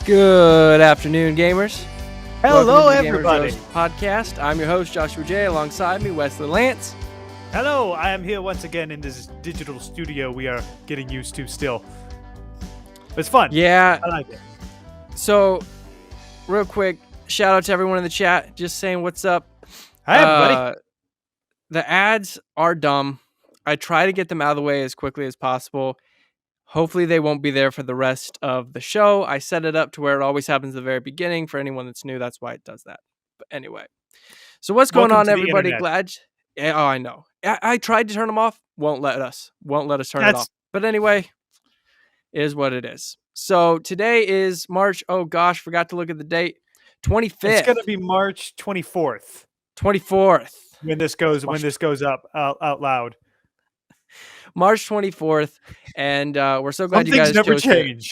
Good afternoon, gamers. Hello, Welcome to the everybody. Gamers Roast podcast. I'm your host, Joshua J. Alongside me, Wesley Lance. Hello, I am here once again in this digital studio we are getting used to still. It's fun. Yeah. I like it. So, real quick, shout out to everyone in the chat. Just saying what's up. Hi, everybody. The ads are dumb. I try to get them out of the way as quickly as possible. Hopefully they won't be there for the rest of the show. I set it up to where it always happens at the very beginning. For anyone that's new, that's why it does that. But anyway. So what's going Welcome on, to the everybody? internet. Glad. Yeah, oh, I know. I tried to turn them off. Won't let us turn it That's- off. But anyway, it is what it is. So today is March. Oh gosh, forgot to look at the date. 25th. It's going to be March 24th 24th. when this goes up out loud. March 24th, and we're so glad Some you things guys never chose change.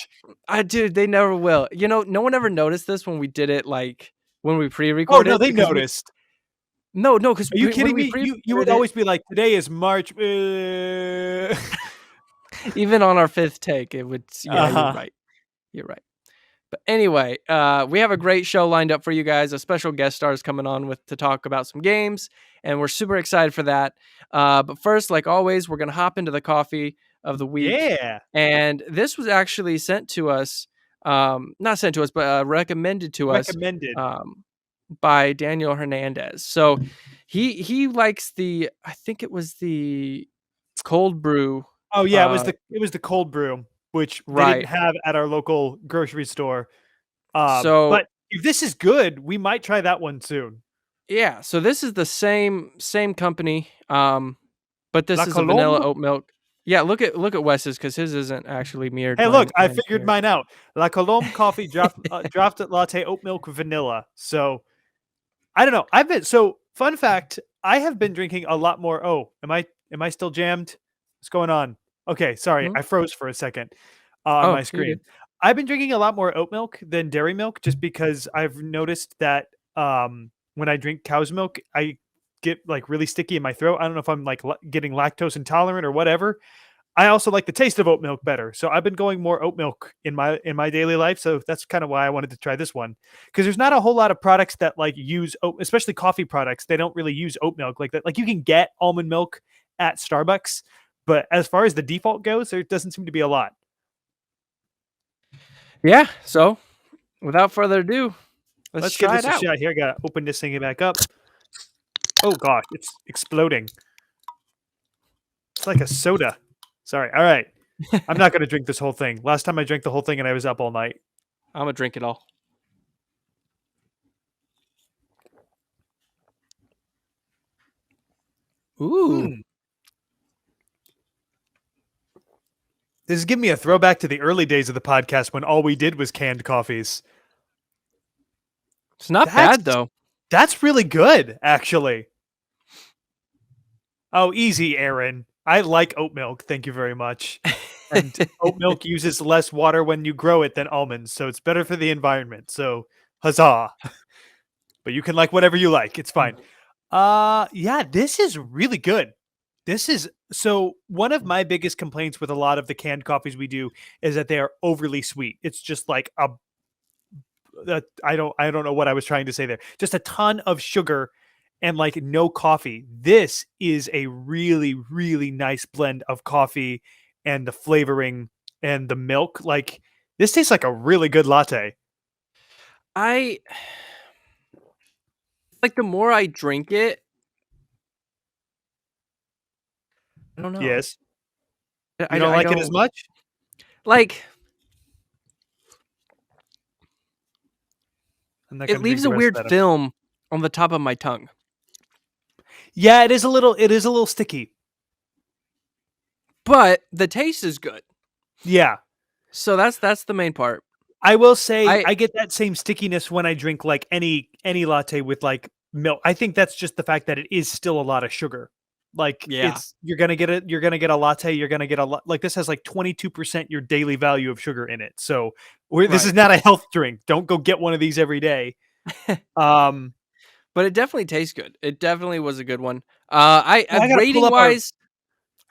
Dude, they never will. You know, no one ever noticed this when we did it, like when we Oh, pre-recorded. no, they because noticed. No, because Are you kidding me? You would always be like, today is March. Even on our fifth take, it would. Yeah, You're right. But anyway, we have a great show lined up for you guys. A special guest star is coming on to talk about some games, and we're super excited for that. But first, like always, we're gonna hop into the coffee of the week. Yeah. And this was actually sent to us, not sent to us, but recommended to us by Daniel Hernandez. So he likes I think it was the cold brew. Oh yeah, it was the cold brew, which they didn't Right. have at our local grocery store. So But if this is good, we might try that one soon. yeah, so this is the same company, but this La is a vanilla Colombe? oat milk. Yeah, look at Wes's because his isn't actually mirrored. Hey, look, I mine's figured mirrored. mine out. La Colombe coffee drafted latte oat milk vanilla. So I don't know. Fun fact, I have been drinking a lot more. Oh, am I still jammed? What's going on? Okay, sorry, Hmm? I froze for a second on Oh, my you're screen. good. I've been drinking a lot more oat milk than dairy milk just because I've noticed that when I drink cow's milk, I get like really sticky in my throat. I don't know if I'm like getting lactose intolerant or whatever. I also like the taste of oat milk better. So I've been going more oat milk in my daily life. So that's kind of why I wanted to try this one. Because there's not a whole lot of products that like use oat, especially coffee products. They don't really use oat milk like that. Like you can get almond milk at Starbucks, but as far as the default goes, there doesn't seem to be a lot. Yeah. So, without further ado, Let's try give this it a out. shot here. I gotta open this thing back up. Oh gosh, it's exploding. It's like a soda. Sorry. All right. I'm not gonna drink this whole thing. Last time I drank the whole thing and I was up all night. I'm gonna drink it all. Ooh. This is giving me a throwback to the early days of the podcast when all we did was canned coffees. It's not bad though. That's really good, actually. Oh, easy, Aaron. I like oat milk. Thank you very much. And oat milk uses less water when you grow it than almonds, so it's better for the environment. So, huzzah. But you can like whatever you like. It's fine. Yeah, this is really good. So one of my biggest complaints with a lot of the canned coffees we do is that they are overly sweet. It's just like I don't know what I was trying to say there. Just a ton of sugar and like no coffee. This is a really, really nice blend of coffee and the flavoring and the milk. Like this tastes like a really good latte. Like the more I drink it, I don't know. Yes. I don't like it as much? Like I'm not it gonna leaves drink a the rest weird of that. film on the top of my tongue. Yeah, it is a little sticky. But the taste is good. Yeah. So that's the main part. I will say I get that same stickiness when I drink like any latte with like milk. I think that's just the fact that it is still a lot of sugar. Like Yeah. you're gonna get a latte. You're gonna get like this has like 22% your daily value of sugar in it. So this is not a health drink. Don't go get one of these every day. But it definitely tastes good. It definitely was a good one. I gotta rating wise,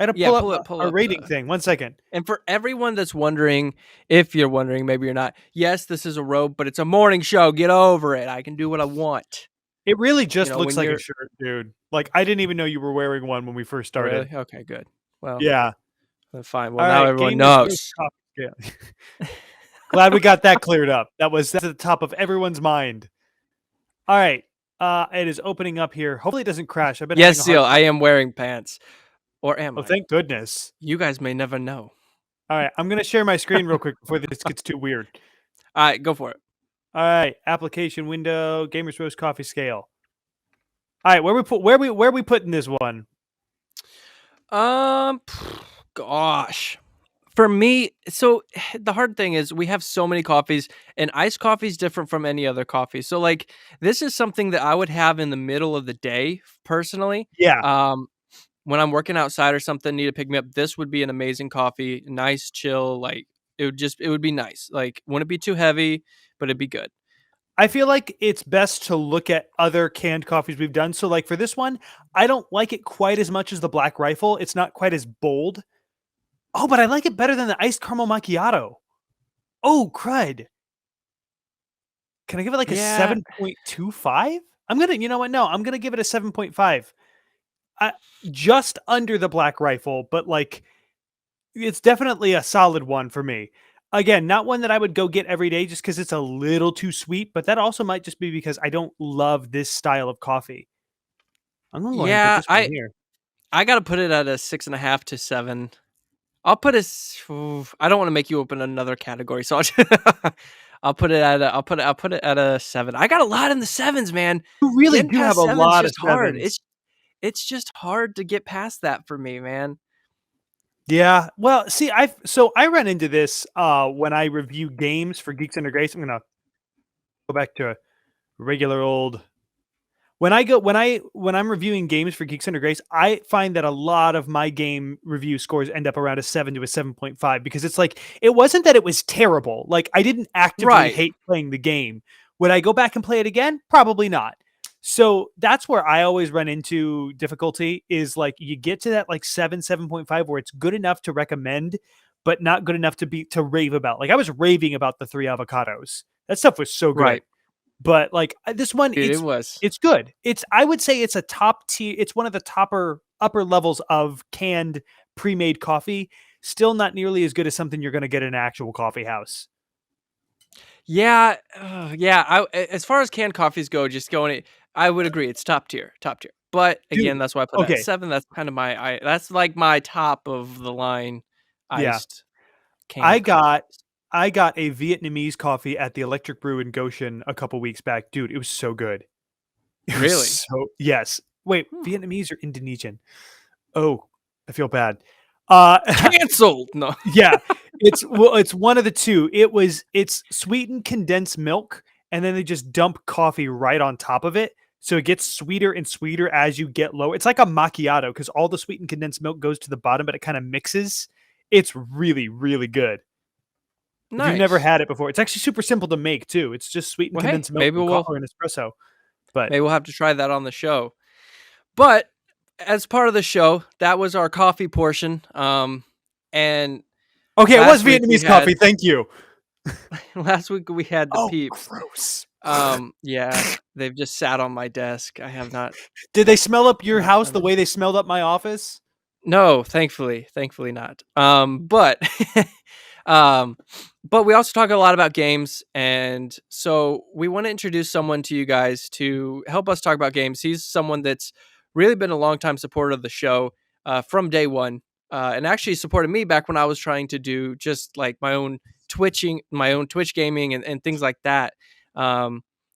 I had to Yeah, pull up pull our up rating the. thing. 1 second. And for everyone that's wondering, if you're wondering, maybe you're not. Yes, this is a robe, but it's a morning show. Get over it. I can do what I want. It really just looks When like a you're shirt, dude. Like, I didn't even know you were wearing one when we first started. really okay, good. Well, Yeah. fine. Well, All now right. everyone Gamers roast knows. coffee scale. Glad we got that cleared up. That's at the top of everyone's mind. All right. It is opening up here. Hopefully it doesn't crash. I've been Yes, having a hard Seal. time. I am wearing pants, or am Oh, I? thank goodness. You guys may never know. All right. I'm gonna share my screen real quick before this gets too weird. All right, go for it. All right. Application window. Gamers roast coffee scale. All right. Where we putting this one? Gosh. For me, so the hard thing is we have so many coffees, and iced coffee is different from any other coffee. So like this is something that I would have in the middle of the day personally. Yeah. When I'm working outside or something, need to pick me up. This would be an amazing coffee, nice, chill. Like it would be nice. Like wouldn't be too heavy, but it'd be good. I feel like it's best to look at other canned coffees we've done. So, like for this one, I don't like it quite as much as the Black Rifle. It's not quite as bold. Oh, but I like it better than the iced caramel macchiato. Oh, crud. Can I give it like a Yeah, 7.25? You know what? No, I'm going to give it a 7.5. Just under the Black Rifle, but like it's definitely a solid one for me. Again, not one that I would go get every day just because it's a little too sweet, but that also might just be because I don't love this style of coffee. I'm gonna go ahead and put yeah. this one here. I gotta put it at a 6.5 to 7. I'll put it. I don't want to make you open another category, so I'll put it at I'll put it at a 7. I got a lot in the sevens, man. You really Getting do have past a seven's lot of just hard. sevens. It's just hard to get past that for me, man. Yeah. Well, see, I run into this when I review games for Geeks Under Grace. I'm gonna go back to a regular old when I'm reviewing games for Geeks Under Grace, I find that a lot of my game review scores end up around a 7 to a 7.5 because it's like it wasn't that it was terrible. Like I didn't actively Right. hate playing the game. Would I go back and play it again? Probably not. So that's where I always run into difficulty is like you get to that like 7.5 where it's good enough to recommend but not good enough to rave about. Like I was raving about the 3 avocados. That stuff was so good. Right. But like this one, Dude, it was. it's good. I would say it's a top tier. It's one of the upper levels of canned pre-made coffee. Still not nearly as good as something you're going to get in an actual coffee house. Yeah, yeah. As far as canned coffees go, just going. I would agree. It's top tier, top tier. But again, Dude, that's why I put it at okay, 7. That's kind of that's like my top of the line yeah. iced I canned got coffees. I got a Vietnamese coffee at the Electric Brew in Goshen a couple weeks back. Dude, it was so good. It was Really? so yes. Wait, Hmm. Vietnamese or Indonesian? Oh, I feel bad. Canceled. No. Yeah, it's one of the two. It's sweetened condensed milk, and then they just dump coffee right on top of it, so it gets sweeter and sweeter as you get lower. It's like a macchiato because all the sweetened condensed milk goes to the bottom, but it kind of mixes. It's really really good. If you've never Nice. had it before, it's actually super simple to make too. It's just sweetened Well, hey, condensed milk and or an espresso. But maybe we'll have to try that on the show. But as part of the show, that was our coffee portion. And okay, it was last week we Vietnamese had coffee. Thank you. last week we had the Oh, peeps. gross. Yeah, they've just sat on my desk. I have not Did they smell up your not house done the it. way they smelled up my office? No, thankfully not. But um, but we also talk a lot about games, and so we want to introduce someone to you guys to help us talk about games. He's someone that's really been a longtime supporter of the show from day one, and actually supported me back when I was trying to do just like my own Twitch gaming and things like that.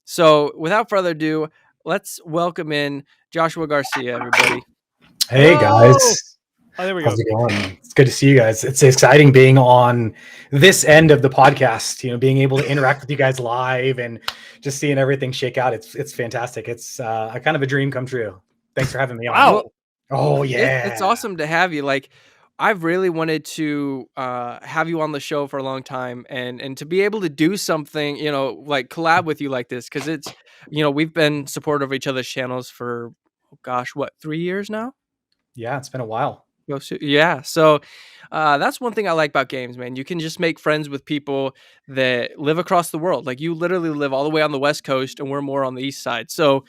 So without further ado, let's welcome in Joshua Garcia, everybody. Hey Hello. guys, Oh, there we how's go. it going? It's good to see you guys. It's exciting being on this end of the podcast. Being able to interact with you guys live and just seeing everything shake out. It's fantastic. It's a kind of a dream come true. Thanks for having me on. Wow. Oh It's yeah, awesome to have you. Like, I've really wanted to have you on the show for a long time, and to be able to do something, like collab with you like this, because it's, we've been supportive of each other's channels for, oh gosh, what, 3 years now? yeah. It's been a while. Yeah. So that's one thing I like about games, man. You can just make friends with people that live across the world. Like you literally live all the way on the West Coast, and we're more on the East side. So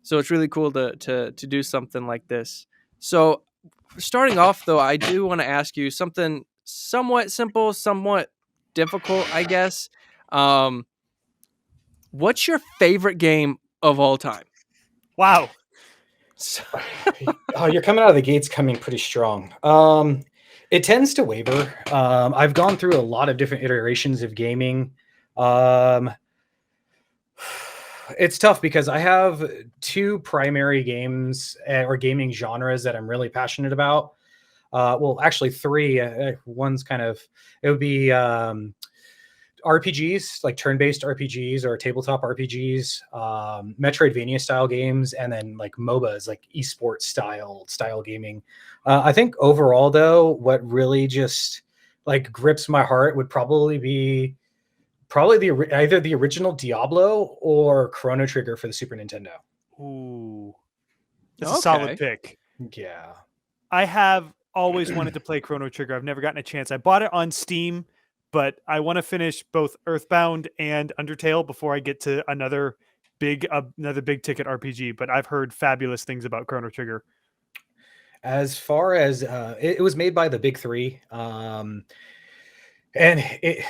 it's really cool to do something like this. So starting off, though, I do want to ask you something somewhat simple, somewhat difficult, I guess. Um, what's your favorite game of all time? Wow. So, Oh, you're coming out of the gates coming pretty strong. It tends to waver. I've gone through a lot of different iterations of gaming. It's tough because I have two primary games or gaming genres that I'm really passionate about. Well, actually three. One's kind of, it would be RPGs, like turn-based RPGs or tabletop RPGs, Metroidvania style games, and then like MOBAs, like esports style gaming. I think overall, though, what really just like grips my heart would probably be either the original Diablo or Chrono Trigger for the Super Nintendo. Ooh, that's a solid pick. Yeah. I have always wanted to play Chrono Trigger. I've never gotten a chance. I bought it on Steam, but I want to finish both Earthbound and Undertale before I get to another big ticket RPG. But I've heard fabulous things about Chrono Trigger. As far as it was made by the big three. And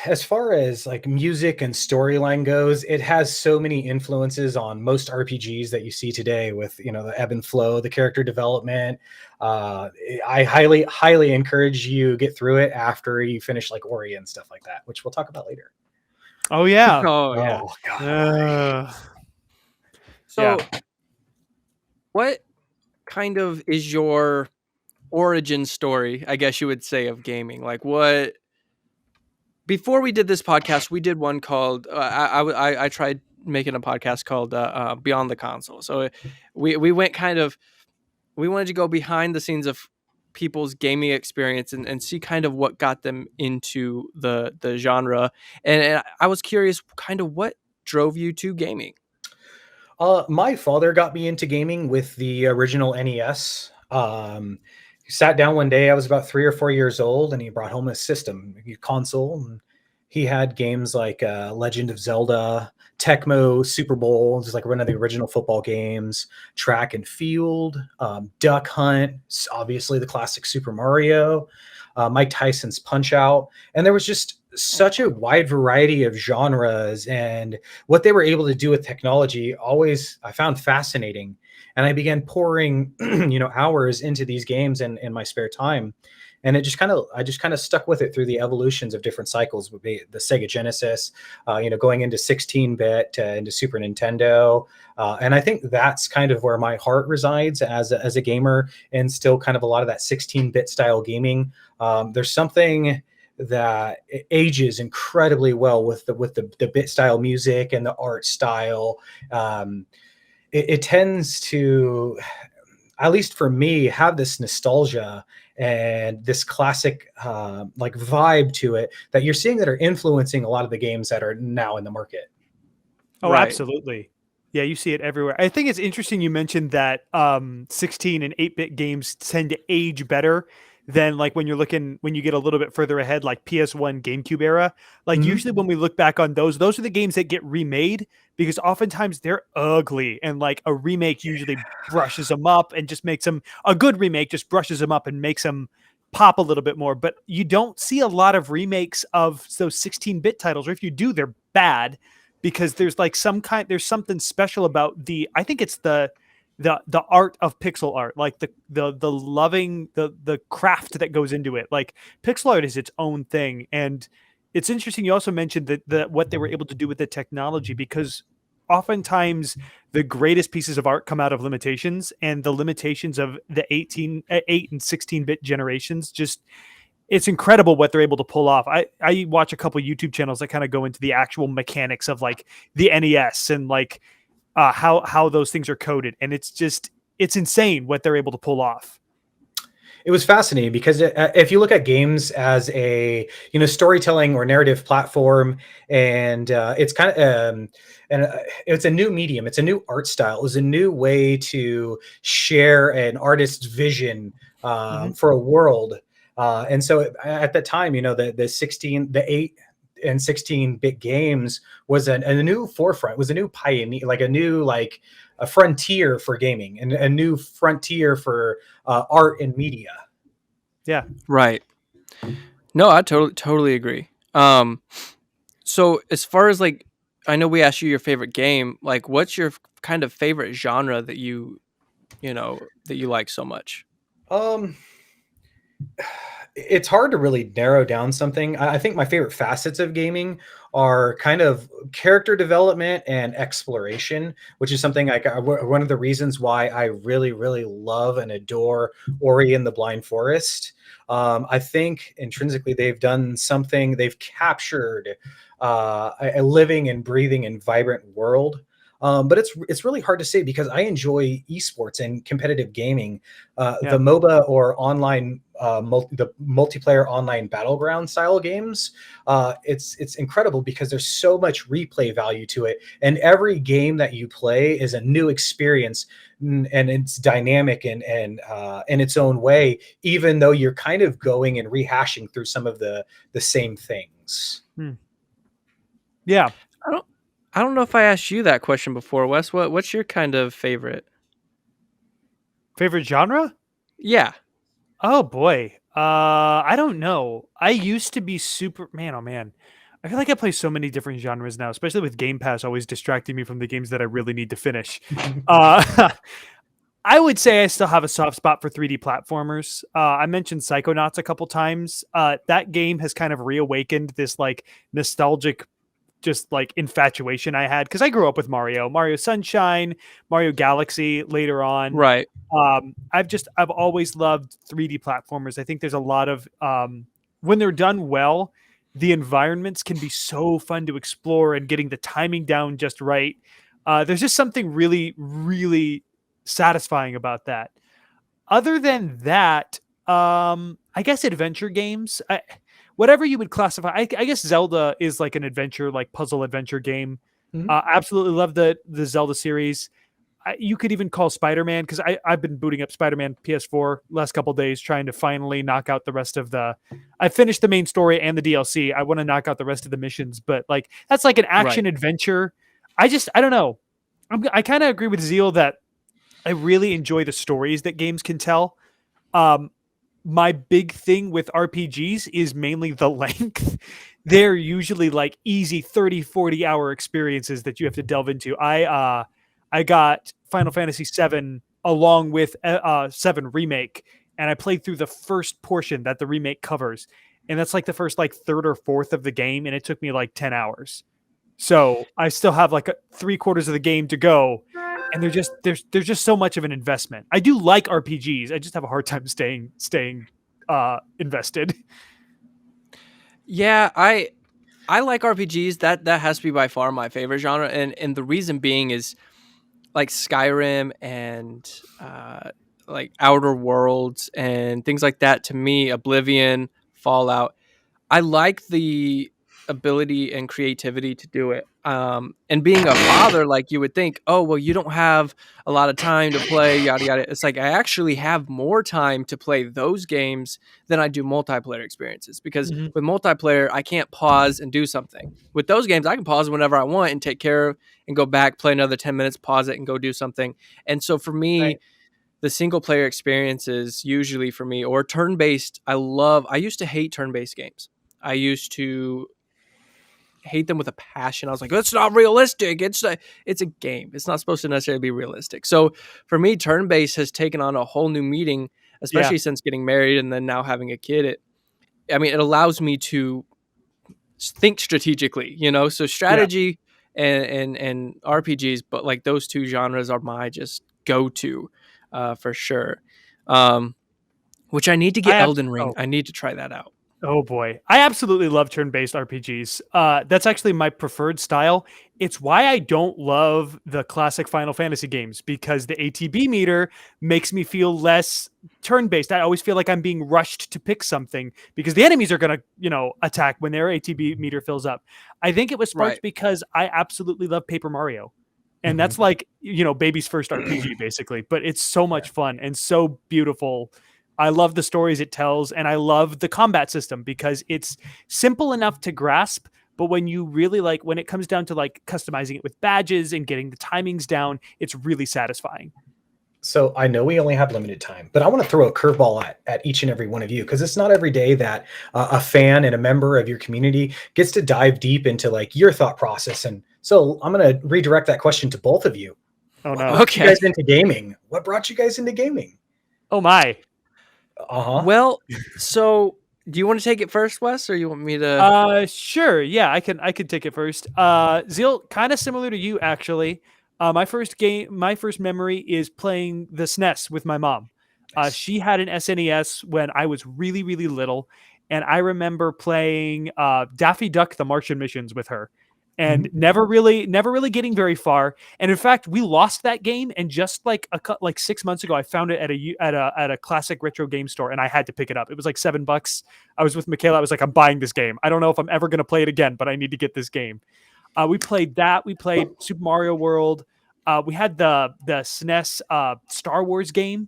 as far as like music and storyline goes, it has so many influences on most RPGs that you see today with, you know, the ebb and flow, the character development. I highly encourage you get through it after you finish like Ori and stuff like that, which we'll talk about later. Oh, yeah. oh yeah. Oh, God. So, what kind of is your origin story, I guess you would say, of gaming? Like, what? Before we did this podcast, we did one called. I tried making a podcast called Beyond the Console. So we went kind of. We wanted to go behind the scenes of people's gaming experience and see kind of what got them into the genre. And I was curious, kind of what drove you to gaming. My father got me into gaming with the original NES. He sat down one day, I was about 3 or 4 years old, and he brought home a system, a console, and he had games like Legend of Zelda, Tecmo Super Bowl, just like one of the original football games, Track and Field, Duck Hunt, obviously the classic Super Mario, Mike Tyson's Punch Out, and there was just such a wide variety of genres, and what they were able to do with technology always I found fascinating. And I began pouring hours into these games in my spare time, and I just kind of stuck with it through the evolutions of different cycles, would be the Sega Genesis, going into 16-bit, into Super Nintendo, and I think that's kind of where my heart resides as a gamer, and still kind of a lot of that 16-bit style gaming. There's something that ages incredibly well with the bit style music and the art style. It tends to, at least for me, have this nostalgia and this classic like vibe to it that you're seeing that are influencing a lot of the games that are now in the market. Oh, Right. absolutely. Yeah, you see it everywhere. I think it's interesting you mentioned that 16 and 8-bit games tend to age better than like when you get a little bit further ahead, like PS1, GameCube era. Like usually when we look back on those are the games that get remade because oftentimes they're ugly, and like a remake usually brushes them up and just makes them, a good remake just brushes them up and makes them pop a little bit more. But you don't see a lot of remakes of those 16-bit titles, or if you do, they're bad. Because there's like there's something special about I think it's the art of pixel art, like the loving the craft that goes into it. Like pixel art is its own thing, and it's interesting. You also mentioned that what they were able to do with the technology, because oftentimes the greatest pieces of art come out of limitations, and the limitations of the 8 and 16-bit generations just. It's incredible what they're able to pull off. I watch a couple YouTube channels that kind of go into the actual mechanics of like the NES and like how those things are coded. And it's insane what they're able to pull off. It was fascinating because if you look at games as a storytelling or narrative platform, and it's kind of it's a new medium, it's a new art style, it's a new way to share an artist's vision for a world. And so at the time, the 8 and 16-bit games was a new forefront, was a new pioneer, like a new a frontier for gaming and a new frontier for art and media. Yeah. Right. No, I totally agree. So as far as like, I know we asked you your favorite game. Like, what's your kind of favorite genre that you like so much? Um, it's hard to really narrow down something. I think my favorite facets of gaming are kind of character development and exploration, which is something one of the reasons why I really, really love and adore Ori and the Blind Forest. I think intrinsically they've done something, they've captured a living and breathing and vibrant world. But it's really hard to say because I enjoy esports and competitive gaming. The MOBA or online the multiplayer online battleground style games, it's incredible because there's so much replay value to it, and every game that you play is a new experience, and it's dynamic and in its own way, even though you're kind of going and rehashing through some of the same things. Yeah. I don't know if I asked you that question before, Wes. What's your kind of favorite genre? Yeah. Oh boy. I don't know. I used to be super man, oh man. I feel like I play so many different genres now, especially with Game Pass always distracting me from the games that I really need to finish. I would say I still have a soft spot for 3D platformers. I mentioned Psychonauts a couple times. That game has kind of reawakened this like nostalgic just like infatuation I had because I grew up with Mario Sunshine, Mario Galaxy later on. Right. I've always loved 3D platformers. I think there's a lot of when they're done well, the environments can be so fun to explore, and getting the timing down just right. There's just something really, really satisfying about that. Other than that, I guess adventure games. Whatever you would classify, I guess Zelda is like an adventure, like puzzle adventure game. Mhm. Absolutely love the Zelda series. You could even call Spider-Man, because I've been booting up Spider-Man PS4 last couple days trying to finally knock out the rest of I finished the main story and the DLC. I want to knock out the rest of the missions, but like that's like an action adventure. I don't know. I kind of agree with Zeal that I really enjoy the stories that games can tell. My big thing with RPGs is mainly the length. They're usually like easy 30, 40-hour experiences that you have to delve into. I got Final Fantasy VII along with 7 Remake, and I played through the first portion that the remake covers. And that's like the first like third or fourth of the game, and it took me like 10 hours. So I still have like 3/4 of the game to go. And there's just so much of an investment. I do like RPGs. I just have a hard time staying invested. Yeah, I like RPGs. That has to be by far my favorite genre, and the reason being is like Skyrim and like Outer Worlds and things like that. To me, Oblivion, Fallout, I like the ability and creativity to do it. And being a father, like you would think, oh, well, you don't have a lot of time to play, yada, yada. It's like I actually have more time to play those games than I do multiplayer experiences, because with multiplayer, I can't pause and do something. With those games, I can pause whenever I want and take care of and go back, play another 10 minutes, pause it and go do something. And so for me, the single player experiences usually for me, or turn-based, I used to hate turn-based games. I used to hate them with a passion. I was like, it's not realistic. It's a game. It's not supposed to necessarily be realistic. So for me, turn-based has taken on a whole new meaning, especially since getting married and then now having a kid. It allows me to think strategically, so strategy and RPGs, but like those two genres are my just go-to for sure. Which I need to get Elden Ring. I need to try that out. Oh boy. I absolutely love turn-based RPGs. That's actually my preferred style. It's why I don't love the classic Final Fantasy games, because the ATB meter makes me feel less turn-based. I always feel like I'm being rushed to pick something because the enemies are going to, attack when their ATB meter fills up. I think it was Right. sparked because I absolutely love Paper Mario. And that's Mhm. like, baby's first RPG basically, but it's so much Yeah. fun and so beautiful. I love the stories it tells, and I love the combat system because it's simple enough to grasp, but when you really when it comes down to customizing it with badges and getting the timings down, it's really satisfying. So I know we only have limited time, but I want to throw a curveball at each and every one of you, because it's not every day that a fan and a member of your community gets to dive deep into like your thought process. And so I'm going to redirect that question to both of you. Oh What no. brought you Okay. guys into gaming? What brought you guys into gaming? Oh my. Uh-huh. Well, so do you want to take it first, Wes, or you want me to? Sure. Yeah, I can take it first. Zeal, kind of similar to you actually. My first memory is playing the SNES with my mom. Nice. She had an SNES when I was really, really little, and I remember playing Daffy Duck: The Martian Missions with her, and never really getting very far. And in fact, we lost that game. And just like 6 months ago, I found it at a classic retro game store, and I had to pick it up. It was like $7. I was with Michaela. I was like, I'm buying this game. I don't know if I'm ever going to play it again, but I need to get this game. We played that. We played Super Mario World. We had the SNES Star Wars game.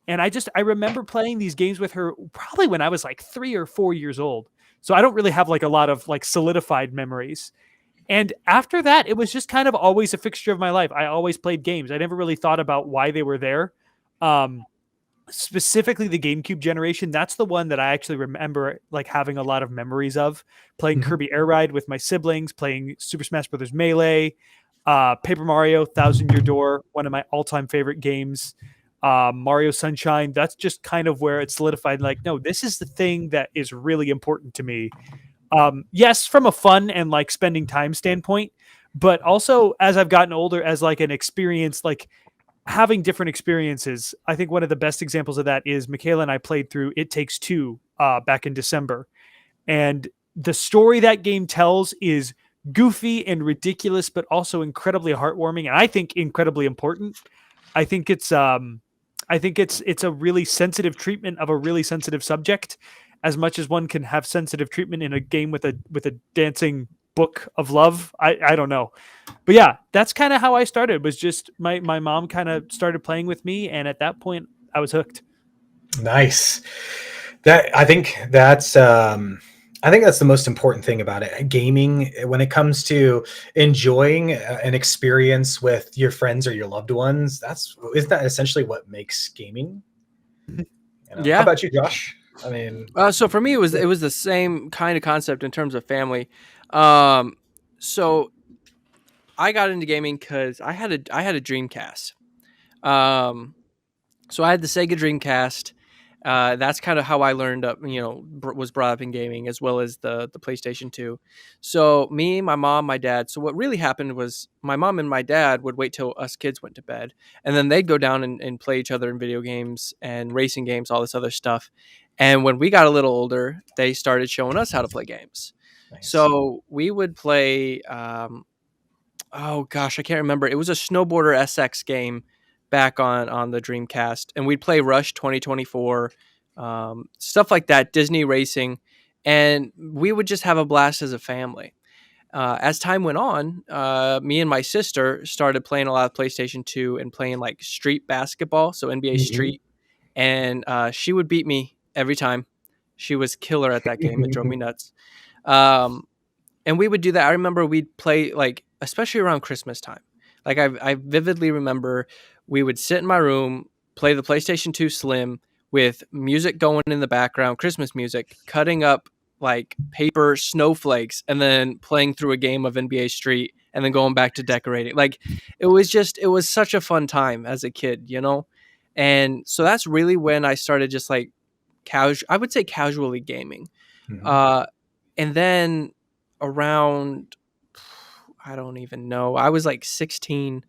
And I remember playing these games with her probably when I was like 3 or 4 years old. So I don't really have like a lot of like solidified memories. And after that, it was just kind of always a fixture of my life. I always played games. I never really thought about why they were there. Specifically the GameCube generation, that's the one that I actually remember like having a lot of memories of playing Mhm. Kirby Air Ride with my siblings, playing Super Smash Brothers Melee, Paper Mario, Thousand Year Door, one of my all-time favorite games, Mario Sunshine. That's just kind of where it solidified. Like, no, this is the thing that is really important to me. Yes, from a fun and like spending time standpoint, but also as I've gotten older, as like an experience, like having different experiences. I think one of the best examples of that is Michaela and I played through It Takes Two back in December. And the story that game tells is goofy and ridiculous, but also incredibly heartwarming. And I think incredibly important. I think it's a really sensitive treatment of a really sensitive subject, as much as one can have sensitive treatment in a game with a dancing book of love. I don't know. But yeah, that's kind of how I started. Was just my mom kind of started playing with me, and at that point I was hooked. Nice. I think that's the most important thing about it. Gaming, when it comes to enjoying an experience with your friends or your loved ones, isn't that essentially what makes gaming? How Yeah. about you, Josh? I mean, So for me, it was the same kind of concept in terms of family. So I got into gaming because I had a Dreamcast. Um, so I had the Sega Dreamcast. That's kind of how I learned up, was brought up in gaming, as well as the PlayStation 2. So me, my mom, my dad. So what really happened was my mom and my dad would wait till us kids went to bed, and then they'd go down and play each other in video games and racing games, all this other stuff. And when we got a little older, they started showing us how to play games. nice. So we would play. Oh gosh, I can't remember. It was a snowboarder SX game back on the Dreamcast, and we'd play Rush 2024, stuff like that, Disney racing, and we would just have a blast as a family. As time went on, me and my sister started playing a lot of PlayStation 2 and playing like street basketball, so NBA Mhm. Street, and she would beat me every time. She was killer at that game. It drove me nuts. Um, and we would do that. I remember we'd play like, especially around Christmas time. Like I vividly remember we would sit in my room, play the PlayStation 2 Slim with music going in the background, Christmas music, cutting up like paper snowflakes, and then playing through a game of NBA Street, and then going back to decorating. Like it was such a fun time as a kid. And so that's really when I started just like I would say casually gaming. Mhm. Uh, and then around, I don't even know, I was like 16,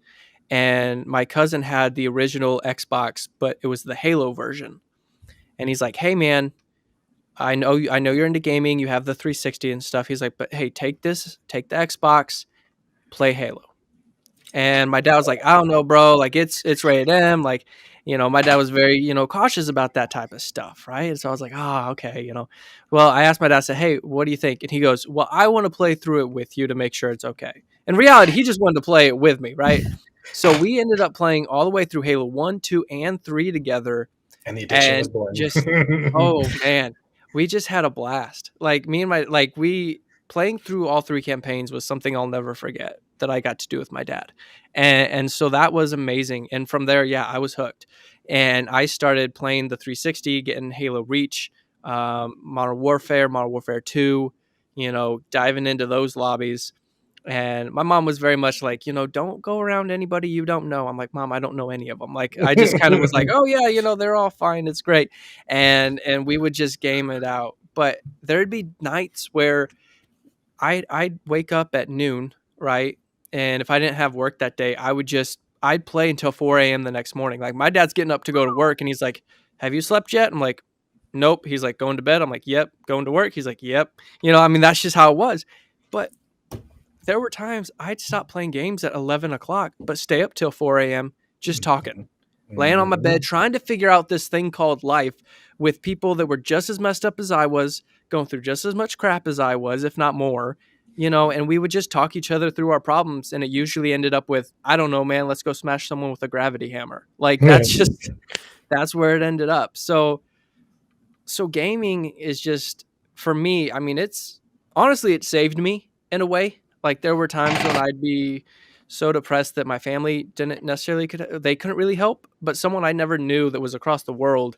and my cousin had the original Xbox, but it was the Halo version. And he's like, hey man, I know you're into gaming. You have the 360 and stuff." He's like, "But hey, take the Xbox, play Halo." And my dad was like, "I don't know, bro. Like it's rated M. Like, my dad was very, cautious about that type of stuff, right?" And so I was like, "Oh, okay, Well, I asked my dad, I said, "Hey, what do you think?" And he goes, "Well, I want to play through it with you to make sure it's okay." In reality, he just wanted to play it with me, right? So we ended up playing all the way through Halo 1, 2, and 3 together. And the addiction was And born. just, oh man, we just had a blast. Like me and we playing through all 3 campaigns was something I'll never forget that I got to do with my dad. And so that was amazing. And from there, yeah, I was hooked. And I started playing the 360, getting Halo Reach, Modern Warfare 2, diving into those lobbies. And my mom was very much like, "Don't go around anybody you don't know." I'm like, "Mom, I don't know any of them." Like, I just kind of was like, "Oh yeah, they're all fine. It's great." And we would just game it out. But there'd be nights where I'd wake up at noon, right? And if I didn't have work that day, I'd play until 4 a.m. the next morning. Like my dad's getting up to go to work and he's like, "Have you slept yet?" I'm like, "Nope." He's like, "Going to bed?" I'm like, "Yep." "Going to work?" He's like, "Yep." That's just how it was. But there were times I'd stop playing games at 11 o'clock, but stay up till 4 a.m. just talking, laying on my bed, trying to figure out this thing called life with people that were just as messed up as I was, going through just as much crap as I was, if not more, and we would just talk each other through our problems. And it usually ended up with, "I don't know, man, let's go smash someone with a gravity hammer." Like that's where it ended up. So gaming is just, for me, it's honestly, it saved me in a way. Like there were times when I'd be so depressed that my family didn't necessarily they couldn't really help, but someone I never knew that was across the world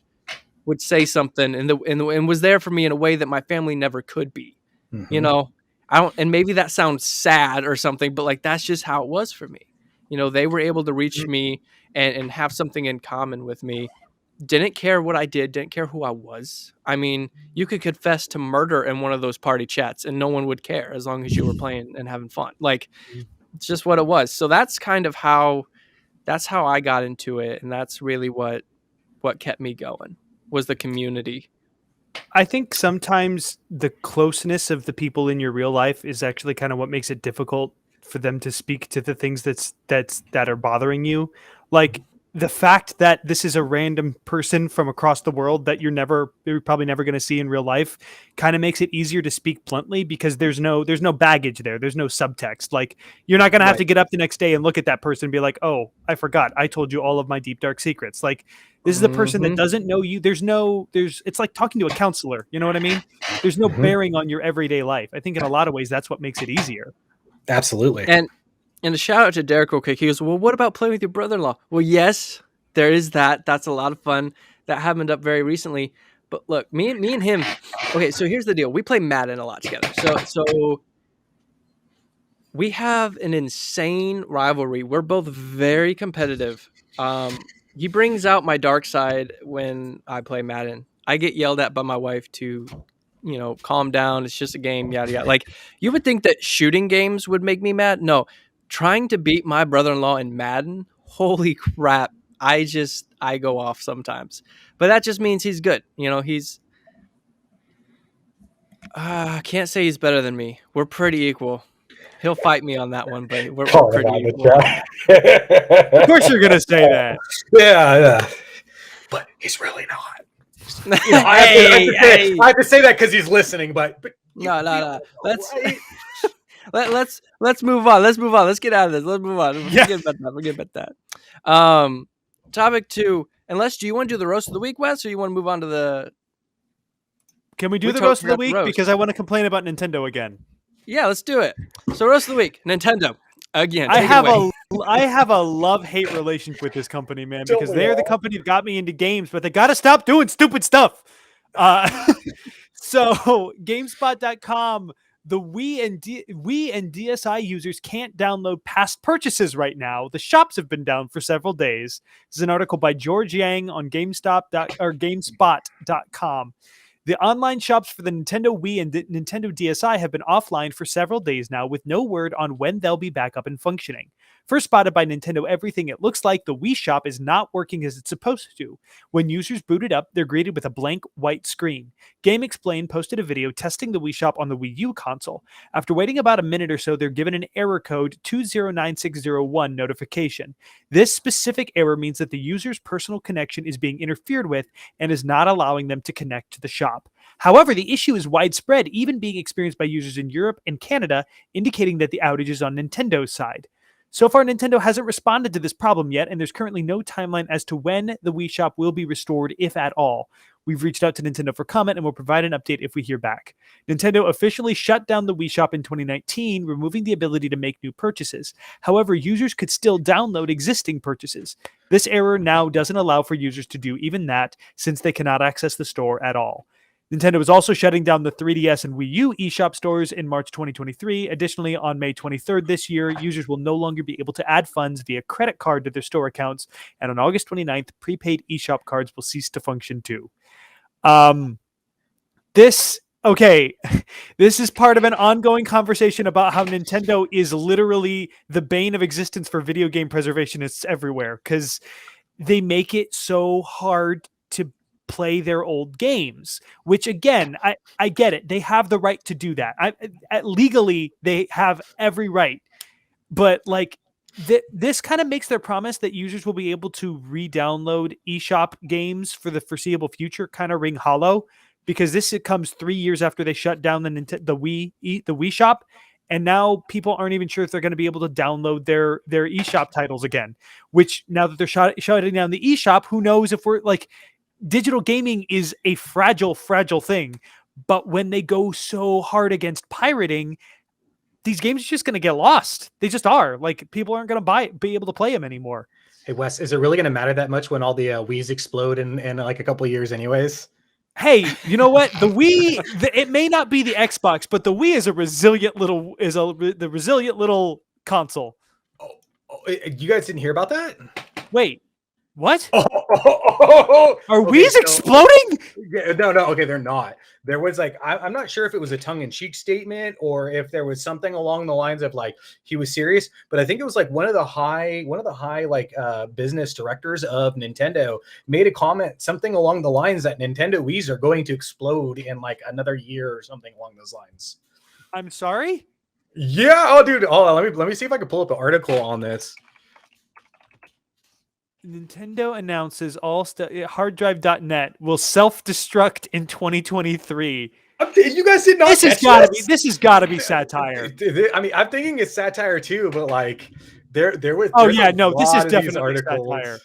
would say something and was there for me in a way that my family never could be. I don't, and maybe that sounds sad or something, but like that's just how it was for me. They were able to reach me and have something in common with me. Didn't care what I did, didn't care who I was. You could confess to murder in one of those party chats and no one would care as long as you were playing and having fun. Like it's just what it was. So that's kind of how I got into it, and that's really what kept me going was the community. I think sometimes the closeness of the people in your real life is actually kind of what makes it difficult for them to speak to the things that are bothering you. Like the fact that this is a random person from across the world that you're probably never going to see in real life kind of makes it easier to speak bluntly because there's no baggage there. There's no subtext. Like you're not going to have to get up the next day and look at that person and be like, "Oh, I forgot. I told you all of my deep, dark secrets." Like this is a person that doesn't know you. It's like talking to a counselor. You know what I mean? There's no bearing on your everyday life. I think in a lot of ways, that's what makes it easier. Absolutely. And a shout out to Derek real quick. He goes, "Well, what about playing with your brother-in-law?" Well, yes, there is that. That's a lot of fun. That happened up very recently. But look, me and him. Okay, so here's the deal. We play Madden a lot together. So we have an insane rivalry. We're both very competitive. He brings out my dark side when I play Madden. I get yelled at by my wife to, calm down. It's just a game, yada yada. Like you would think that shooting games would make me mad. No. Trying to beat my brother-in-law in Madden, holy crap. I go off sometimes. But that just means he's good. He's I can't say he's better than me. We're pretty equal. He'll fight me on that one, but we're pretty equal. Of course you're going to say that. Yeah. But he's really not. I have to say that because he's listening, but no. Let's move on. Let's get out of this. Let's move on. Forget about that. Topic 2. Unless, do you want to do the roast of the week, Wes, or you want to move on to the? Can we do the roast of the week? Because I want to complain about Nintendo again. Yeah, let's do it. So roast of the week, Nintendo again. I have a love-hate relationship with this company, man, because they're the company that got me into games, but they got to stop doing stupid stuff. So GameSpot.com. The Wii and DSi users can't download past purchases right now. The shops have been down for several days. This is an article by George Yang on GameSpot.com. The online shops for the Nintendo Wii and Nintendo DSi have been offline for several days now with no word on when they'll be back up and functioning. First spotted by Nintendo Everything, it looks like the Wii Shop is not working as it's supposed to. When users boot it up, they're greeted with a blank white screen. Game Explained posted a video testing the Wii Shop on the Wii U console. After waiting about a minute or so, they're given an error code 209601 notification. This specific error means that the user's personal connection is being interfered with and is not allowing them to connect to the shop. However, the issue is widespread, even being experienced by users in Europe and Canada, indicating that the outage is on Nintendo's side. So far, Nintendo hasn't responded to this problem yet, and there's currently no timeline as to when the Wii Shop will be restored, if at all. We've reached out to Nintendo for comment and will provide an update if we hear back. Nintendo officially shut down the Wii Shop in 2019, removing the ability to make new purchases. However, users could still download existing purchases. This error now doesn't allow for users to do even that, since they cannot access the store at all. Nintendo is also shutting down the 3DS and Wii U eShop stores in March 2023. Additionally, on May 23rd this year, users will no longer be able to add funds via credit card to their store accounts. And on August 29th, prepaid eShop cards will cease to function too. This is part of an ongoing conversation about how Nintendo is literally the bane of existence for video game preservationists everywhere, because they make it so hard to play their old games, which again, I get it. They have the right to do that. Legally, they have every right. But like this kind of makes their promise that users will be able to re-download eShop games for the foreseeable future kind of ring hollow, because it comes 3 years after they shut down the Wii Shop, and now people aren't even sure if they're going to be able to download their eShop titles again. Which now that they're shutting down the eShop, who knows if we're like. Digital gaming is a fragile thing, but when they go so hard against pirating, these games are just going to get lost. They just are. Like, people aren't going to be able to play them anymore. Hey, Wes, is it really going to matter that much when all the Wiis explode in like a couple of years anyways? Hey, you know what? The Wii, it may not be the Xbox, but the Wii is the resilient little console. Oh, you guys didn't hear about that? Wait. What? Are Wiis exploding? Yeah, no. Okay, they're not. There was like, I'm not sure if it was a tongue-in-cheek statement or if there was something along the lines of like he was serious, but I think it was like one of the high like business directors of Nintendo made a comment, something along the lines that Nintendo Wiis are going to explode in like another year or something along those lines. I'm sorry? Yeah. Oh, dude. Oh, let me see if I can pull up an article on this. Nintendo announces harddrive.net will self-destruct in 2023. You guys did not. This has got to be satire. I mean, I'm thinking it's satire too, but like there was. Oh yeah, no, this is definitely satire.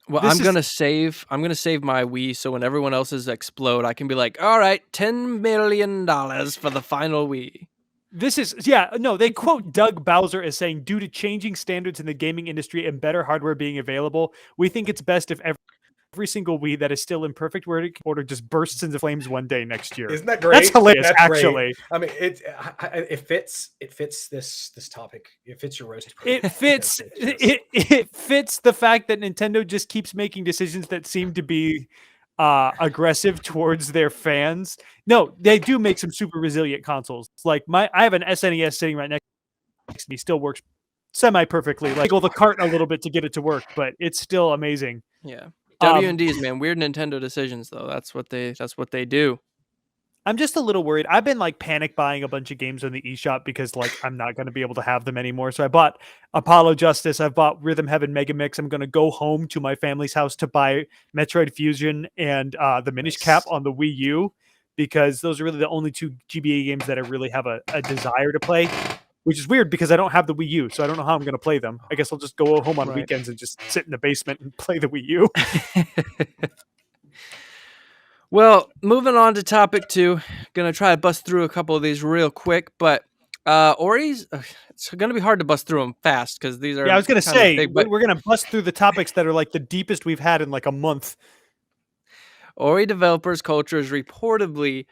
Well, I'm gonna save my Wii, so when everyone else's explode, I can be like, all right, $10 million for the final Wii. They quote Doug Bowser as saying, due to changing standards in the gaming industry and better hardware being available, we think it's best if every single Wii that is still in perfect order just bursts into flames one day next year. Isn't that great? That's hilarious, actually. Great. I mean, it fits this topic. It fits your roast. It fits the fact that Nintendo just keeps making decisions that seem to be aggressive towards their fans. No, they do make some super resilient consoles. Like I have an SNES sitting right next to me, still works semi-perfectly. Like, the cart a little bit to get it to work, but it's still amazing. Yeah. W&Ds, man, weird Nintendo decisions though. That's what they do. I'm just a little worried. I've been like panic buying a bunch of games on the eShop because like I'm not going to be able to have them anymore. So I bought Apollo Justice. I've bought Rhythm Heaven Mega Mix. I'm going to go home to my family's house to buy Metroid Fusion and the Minish Cap on the Wii U, because those are really the only two GBA games that I really have a desire to play, which is weird because I don't have the Wii U. So I don't know how I'm going to play them. I guess I'll just go home on weekends and just sit in the basement and play the Wii U. Well, moving on to topic 2, gonna try to bust through a couple of these real quick, but Ori's, it's gonna be hard to bust through them fast because these are. Yeah, I was gonna say big, we're gonna bust through the topics that are like the deepest we've had in like a month. Ori developers' culture is reportedly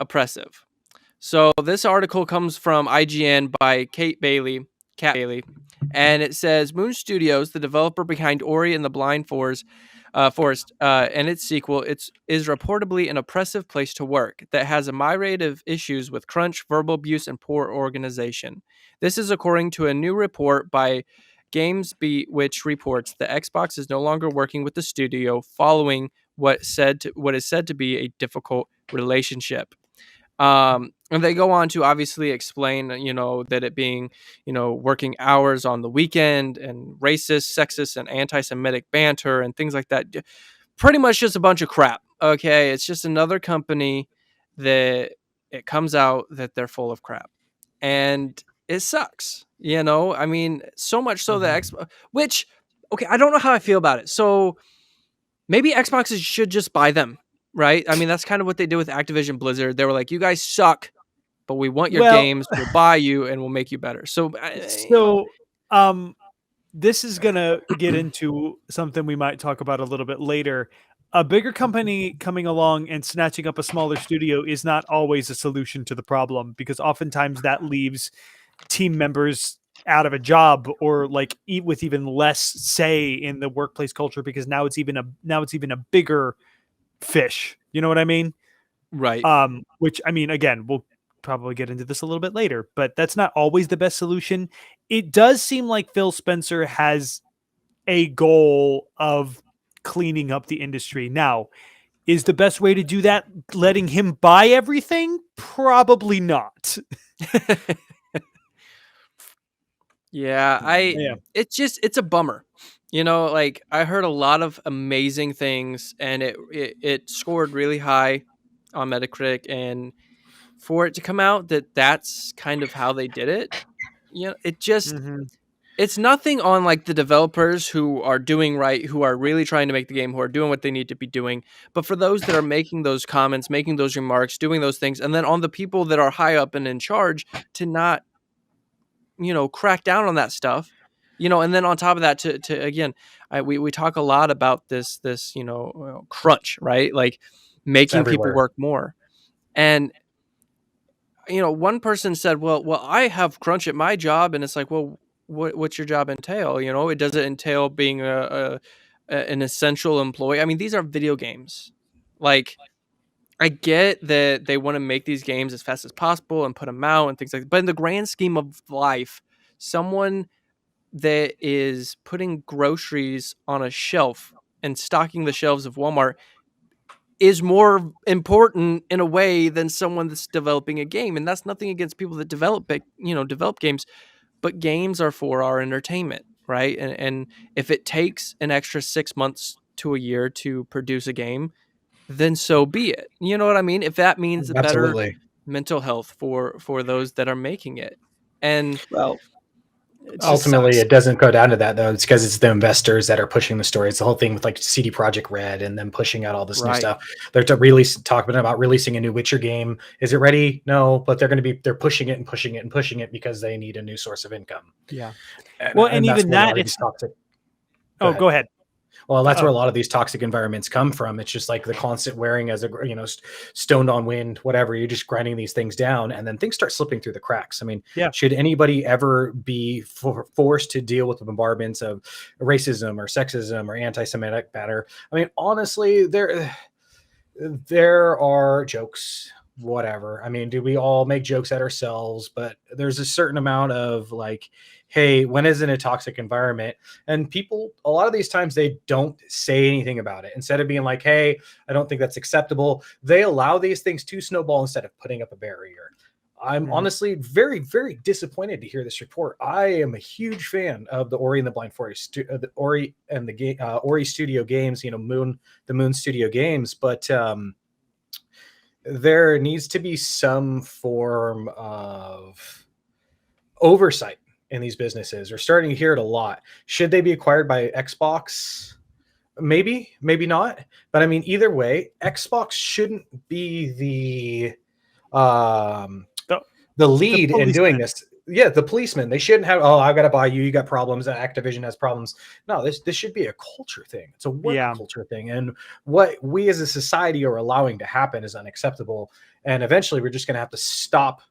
oppressive. So this article comes from IGN by Kat Bailey, and it says Moon Studios, the developer behind Ori and the Blind Forest, and its sequel, is reportedly an oppressive place to work that has a myriad of issues with crunch, verbal abuse, and poor organization. This is according to a new report by GamesBeat, which reports that Xbox is no longer working with the studio following what is said to be a difficult relationship. And they go on to obviously explain, that it being, working hours on the weekend and racist, sexist, and anti-Semitic banter and things like that. Pretty much just a bunch of crap. Okay, it's just another company that it comes out that they're full of crap, and it sucks. I mean, so much so that which, okay, I don't know how I feel about it. So maybe Xbox should just buy them, right? I mean, that's kind of what they did with Activision Blizzard. They were like, "You guys suck, but we want your games. We'll buy you, and we'll make you better." So, this is going to get into something we might talk about a little bit later. A bigger company coming along and snatching up a smaller studio is not always a solution to the problem, because oftentimes that leaves team members out of a job, or like with even less say in the workplace culture, because now it's even a bigger fish. You know what I mean? Right. Which, I mean, again, we'll probably get into this a little bit later, but that's not always the best solution. It does seem like Phil Spencer has a goal of cleaning up the industry. Now, is the best way to do that letting him buy everything? Probably not. It's a bummer. Like, I heard a lot of amazing things, and it scored really high on Metacritic, and for it to come out that's kind of how they did it, it just it's nothing on like the developers who are doing right, who are really trying to make the game, who are doing what they need to be doing, but for those that are making those comments, making those remarks, doing those things, and then on the people that are high up and in charge to not crack down on that stuff, and then on top of that, to again, we talk a lot about this crunch, right? Like making people work more. And one person said, well, I have crunch at my job, and it's like, well, what's your job entail? It doesn't entail being an essential employee. I mean, these are video games. Like, I get that they want to make these games as fast as possible and put them out and things like that. But in the grand scheme of life, someone that is putting groceries on a shelf and stocking the shelves of Walmart is more important in a way than someone that's developing a game. And that's nothing against people that develop games, but games are for our entertainment, right? And if it takes an extra 6 months to a year to produce a game, then so be it. You know what I mean? If that means better mental health for those that are making it. And ultimately it doesn't go down to that, though. It's because it's the investors that are pushing the story. It's the whole thing with like CD Projekt Red and them pushing out all this new stuff. They're talking about releasing a new Witcher game. Is it ready? No, but they're pushing it and pushing it and pushing it because they need a new source of income. Yeah. And even that, it's toxic. Go ahead. Well, that's where a lot of these toxic environments come from. It's just like the constant wearing as a, stoned on wind, whatever. You're just grinding these things down, and then things start slipping through the cracks. I mean, should anybody ever be forced to deal with the bombardments of racism or sexism or anti-Semitic banter? I mean, honestly, there are jokes, whatever. I mean, do we all make jokes at ourselves? But there's a certain amount of like, hey, when is in a toxic environment? And people, a lot of these times, they don't say anything about it. Instead of being like, hey, I don't think that's acceptable, they allow these things to snowball instead of putting up a barrier. I'm honestly very, very disappointed to hear this report. I am a huge fan of the Ori and the Blind Forest, the Ori and the Ori Studio games, the Moon Studio games, but there needs to be some form of oversight in these businesses. We're starting to hear it a lot. Should they be acquired by Xbox? Maybe, maybe not. But I mean, either way, Xbox shouldn't be the lead in doing this. Yeah, the policeman. They shouldn't have, I got to buy you. You got problems. Activision has problems. No, this should be a culture thing. It's a work culture thing. And what we as a society are allowing to happen is unacceptable. And eventually we're just going to have to stop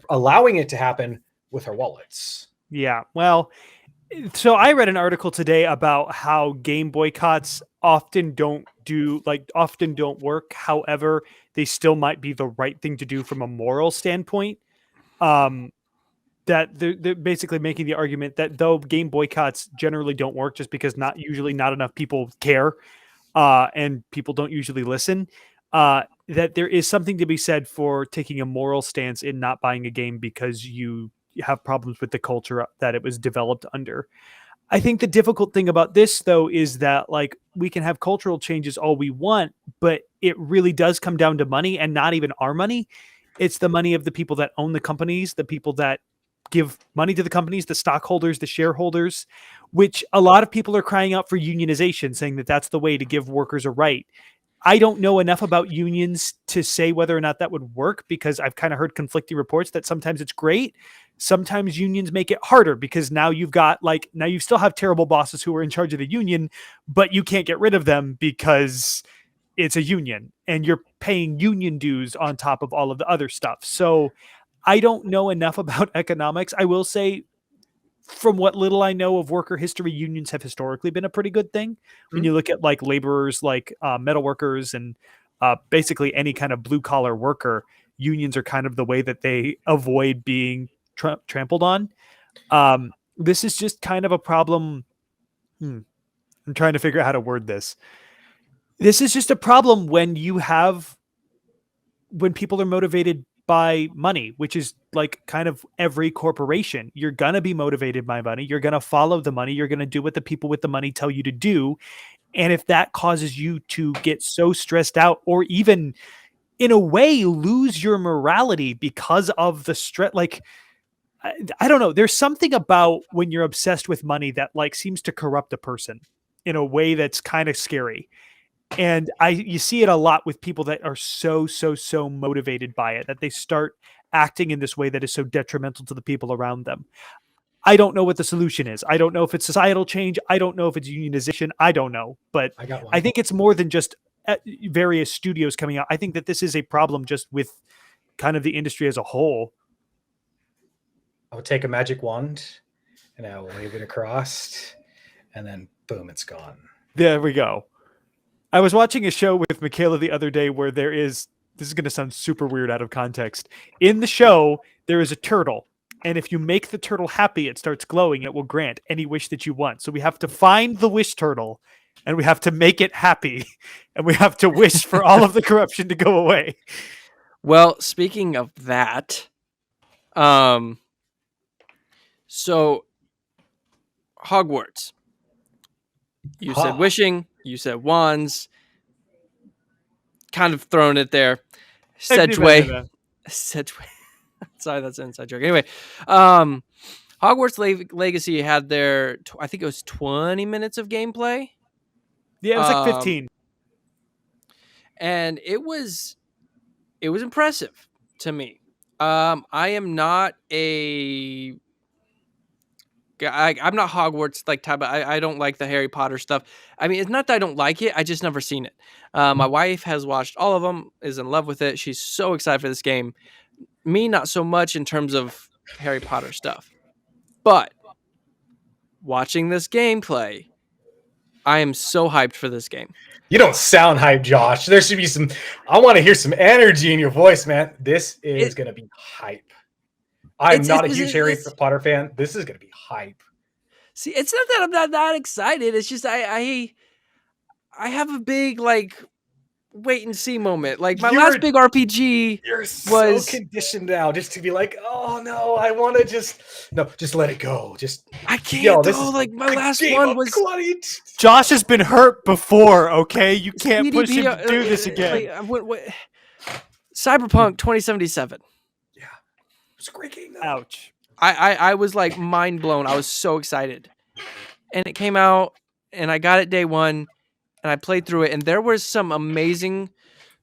allowing it to happen with our wallets. Yeah. Well, so I read an article today about how game boycotts often don't work. However, they still might be the right thing to do from a moral standpoint. that they're basically making the argument that though game boycotts generally don't work just because not enough people care, and people don't usually listen, that there is something to be said for taking a moral stance in not buying a game because you have problems with the culture that it was developed under. I think the difficult thing about this, though, is that like we can have cultural changes all we want, but it really does come down to money, and not even our money. It's the money of the people that own the companies, the people that give money to the companies, the stockholders, the shareholders, which a lot of people are crying out for unionization, saying that that's the way to give workers a right. I don't know enough about unions to say whether or not that would work, because I've kind of heard conflicting reports that sometimes it's great. Sometimes unions make it harder because now you still have terrible bosses who are in charge of the union, but you can't get rid of them because it's a union and you're paying union dues on top of all of the other stuff. So I don't know enough about economics. I will say, from what little I know of worker history, unions have historically been a pretty good thing. When you look at like laborers, like metal workers, and basically any kind of blue collar worker, unions are kind of the way that they avoid being trampled on. This is just kind of a problem. I'm trying to figure out how to word this. This is just a problem when people are motivated by money, which is like kind of every corporation. You're going to be motivated by money. You're going to follow the money. You're going to do what the people with the money tell you to do. And if that causes you to get so stressed out, or even in a way lose your morality because of the stress, like, I don't know. There's something about when you're obsessed with money that like seems to corrupt a person in a way that's kind of scary. And you see it a lot with people that are so motivated by it, that they start acting in this way that is so detrimental to the people around them. I don't know what the solution is. I don't know if it's societal change. I don't know if it's unionization. I don't know. But I think it's more than just various studios coming out. I think that this is a problem just with kind of the industry as a whole. I would take a magic wand and I will wave it across, and then boom, it's gone. There we go. I was watching a show with Michaela the other day where this is going to sound super weird out of context. In the show, there is a turtle. And if you make the turtle happy, it starts glowing. It will grant any wish that you want. So we have to find the wish turtle, and we have to make it happy. And we have to wish for all of the corruption to go away. Well, speaking of that, so Hogwarts. You said wishing, you said wands, kind of throwing it there. Sedgeway. Sorry, that's an inside joke. Anyway, Hogwarts Legacy had their, I think it was 20 minutes of gameplay. Yeah, it was like 15. And it was impressive to me. I am not I'm not Hogwarts like type. I don't like the Harry Potter stuff. I mean, it's not that I don't like it. I just never seen it. My wife has watched all of them, is in love with it. She's so excited for this game. Me, not so much in terms of Harry Potter stuff. But watching this gameplay, I am so hyped for this game. You don't sound hyped, Josh. There should be some. I want to hear some energy in your voice, man. This is going to be hype. I'm not a huge Harry Potter fan. This is going to be hype. See, it's not that I'm not that excited. It's just I have a big like wait and see moment. Like my last big RPG was so conditioned now just to be like, oh no, I want to just let it go. Just I can't. Like my last one was. Josh has been hurt before. Okay, you can't push him to do this again. Cyberpunk 2077. It's a great game. Ouch. I was like mind blown. I was so excited. And it came out and I got it day one and I played through it, and there was some amazing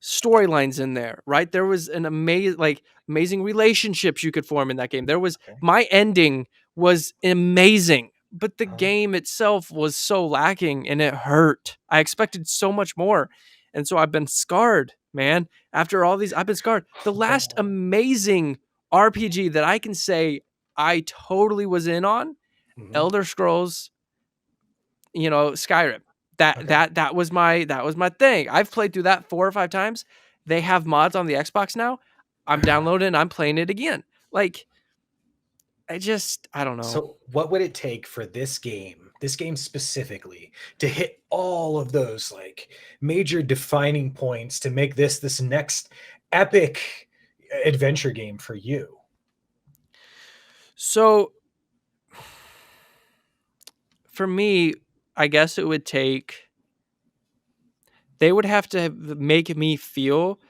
storylines in there, right? There was an amazing relationships you could form in that game. There was my ending was amazing, but the game itself was so lacking and it hurt. I expected so much more. And so I've been scarred, man. After all these, I've been scarred. The last amazing RPG that I can say I totally was in on, Elder Scrolls, Skyrim. That was my thing. I've played through that 4 or 5 times. They have mods on the Xbox now. I'm downloading and I'm playing it again. Like, I don't know. So what would it take for this game specifically, to hit all of those like major defining points to make this next epic adventure game for you? So for me, I guess it would take, they would have to make me feel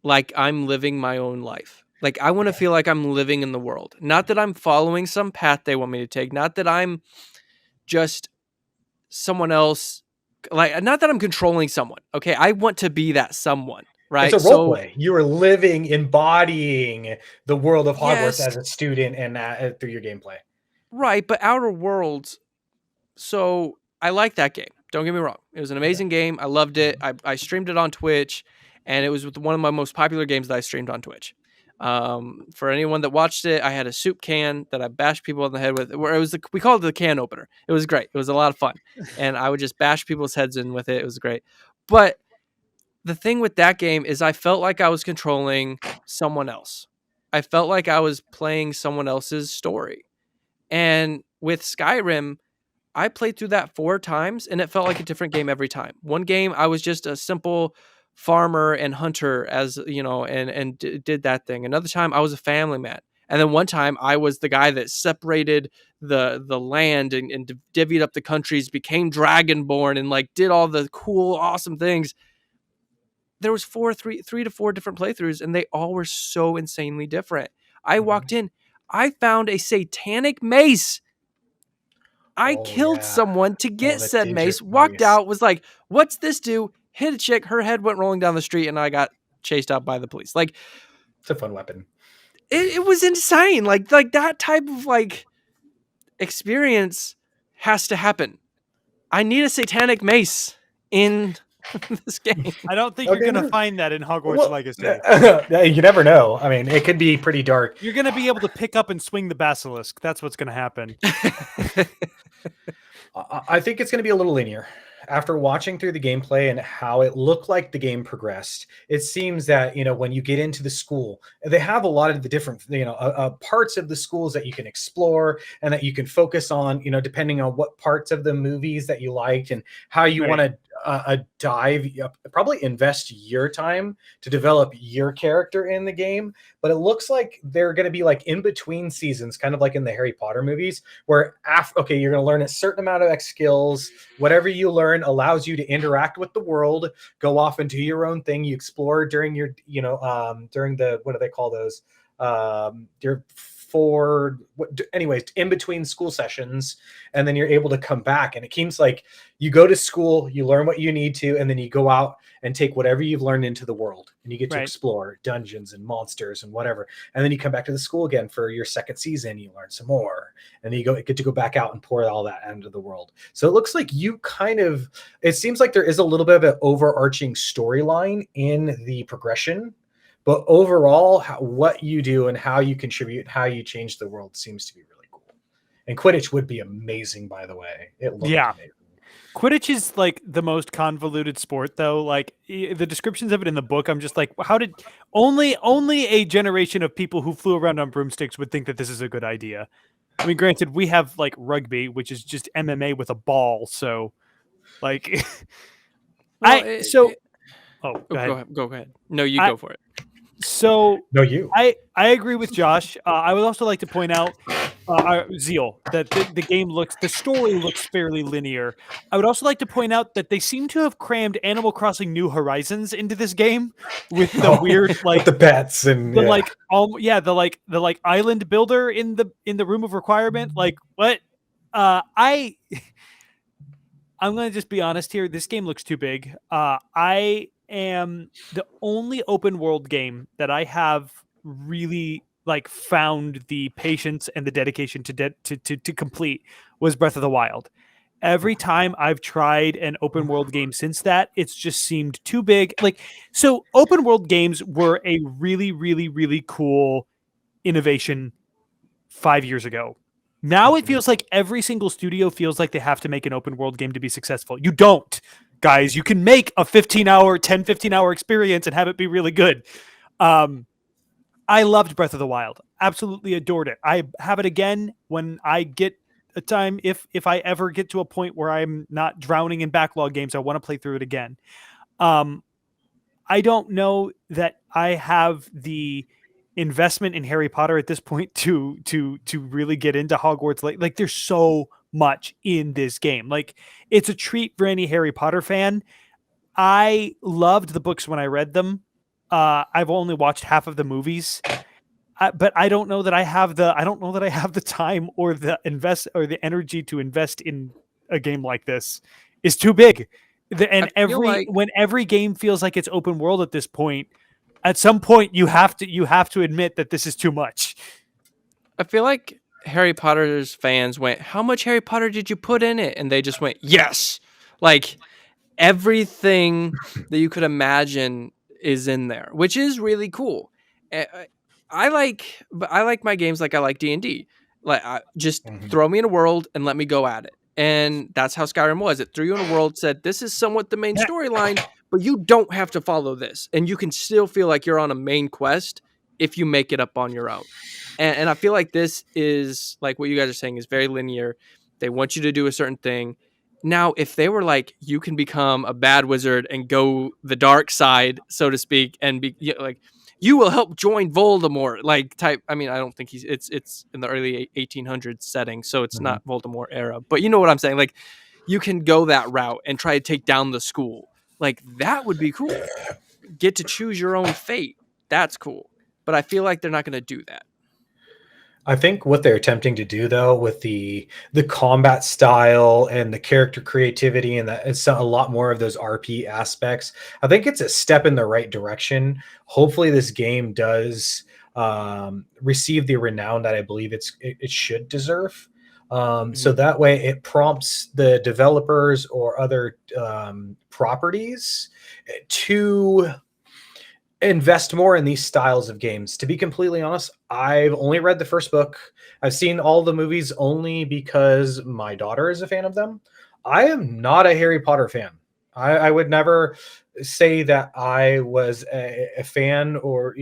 like I'm living my own life. Like I want to feel like I'm living in the world. Not that I'm following some path they want me to take. Not that I'm just someone else. Like not that I'm controlling someone. Okay, I want to be that someone. Right. It's a role play. You are living, embodying the world of Hogwarts Yes, as a student and through your gameplay. right. But Outer Worlds. So I like that game. Don't get me wrong. It was an amazing game. I loved it. I streamed it on Twitch, and it was one of my most popular games that I streamed on Twitch. For anyone that watched it, I had a soup can that I bashed people on the head with. Where it was, we called it the can opener. It was great. It was a lot of fun, and I would just bash people's heads in with it. It was great. But the thing with that game is, I felt like I was controlling someone else. I felt like I was playing someone else's story, and with Skyrim, I played through that 4 times and it felt like a different game every time. One game I was just a simple farmer and hunter, as you know, and did that thing. Another time I was a family man. And then one time I was the guy that separated the land and divvied up the countries, became dragonborn, and like did all the cool, awesome things. There was three to four different playthroughs, and they all were so insanely different. I walked in, I found a satanic mace. I killed someone to get said mace, walked out, was like, what's this do? Hit a chick, her head went rolling down the street, and I got chased out by the police. Like, it's a fun weapon. It was insane. Like that type of like experience has to happen. I need a satanic mace in this game. I don't think you're going to find that in Hogwarts Legacy. You never know. I mean, it could be pretty dark. You're going to be able to pick up and swing the basilisk. That's what's going to happen. I think it's going to be a little linear. After watching through the gameplay and how it looked like the game progressed, it seems that, you know, when you get into the school, they have a lot of the different, you know, parts of the schools that you can explore and that you can focus on, you know, depending on what parts of the movies that you liked and how you want to probably invest your time to develop your character in the game. But it looks like they're going to be like in between seasons, kind of like in the Harry Potter movies, where okay, you're going to learn a certain amount of X skills. Whatever you learn allows you to interact with the world, go off and do your own thing. You explore during your, you know, during the, what do they call those? Anyways, in between school sessions, and then you're able to come back, and it seems like you go to school, you learn what you need to, and then you go out and take whatever you've learned into the world, and you get to explore dungeons and monsters and whatever, and then you come back to the school again for your second season, you learn some more, and then you get to go back out and pour all that into the world. So it looks like you it seems like there is a little bit of an overarching storyline in the progression. But overall, what you do and how you contribute, how you change the world seems to be really cool. And Quidditch would be amazing, by the way. It looked amazing. Quidditch is like the most convoluted sport, though. Like the descriptions of it in the book, I'm just like, how did only a generation of people who flew around on broomsticks would think that this is a good idea? I mean, granted, we have like rugby, which is just MMA with a ball. So, like, go ahead. No, you go for it. So no, you. I agree with Josh. I would also like to point out, Zeal, that the story looks fairly linear. I would also like to point out that they seem to have crammed Animal Crossing New Horizons into this game with the weird like the pets and the island builder in the room of requirement. Like what? I'm gonna just be honest here. This game looks too big. I am the only open world game that I have really like found the patience and the dedication to complete was Breath of the Wild. Every time I've tried an open world game since that, it's just seemed too big. Like, so open world games were a really, really, really cool innovation 5 years ago. Now it feels like every single studio feels like they have to make an open world game to be successful. You don't. Guys, you can make a 15 hour experience and have it be really good. I I loved Breath of the Wild. Absolutely adored it. I have it again when I get a time. If I ever get to a point where I'm not drowning in backlog games, I want to play through it again. I don't know that I have the investment in Harry Potter at this point to really get into Hogwarts. Like there's so much in this game. Like it's a treat for any Harry Potter fan. I loved the books when I read them. I've only watched half of the movies, but I don't know that I have the time or the energy to invest in a game like this. It's too big. When every game feels like it's open world at this point, at some point you have to admit that this is too much. I feel like Harry Potter's fans went, "How much Harry Potter did you put in it?" And they just went, "Yes." Like everything that you could imagine is in there, which is really cool. I like my games like I like D&D. Like just throw me in a world and let me go at it. And that's how Skyrim was. It threw you in a world, said this is somewhat the main storyline, but you don't have to follow this, and you can still feel like you're on a main quest if you make it up on your own. And I feel like this is like what you guys are saying is very linear. They want you to do a certain thing. Now, if they were like, you can become a bad wizard and go the dark side, so to speak, and be like, you will help join Voldemort, like type. I mean, I don't think it's in the early 1800s setting, so it's not Voldemort era. But you know what I'm saying? Like, you can go that route and try to take down the school. Like that would be cool. Get to choose your own fate. That's cool. But I feel like they're not going to do that. I think what they're attempting to do, though, with the combat style and the character creativity, and that it's a lot more of those RP aspects. I think it's a step in the right direction. Hopefully, this game does receive the renown that I believe it should deserve. So that way, it prompts the developers or other properties to invest more in these styles of games. To be completely honest, I've only read the first book. I've seen all the movies only because my daughter is a fan of them. I am not a Harry Potter fan. I would never say that I was a fan or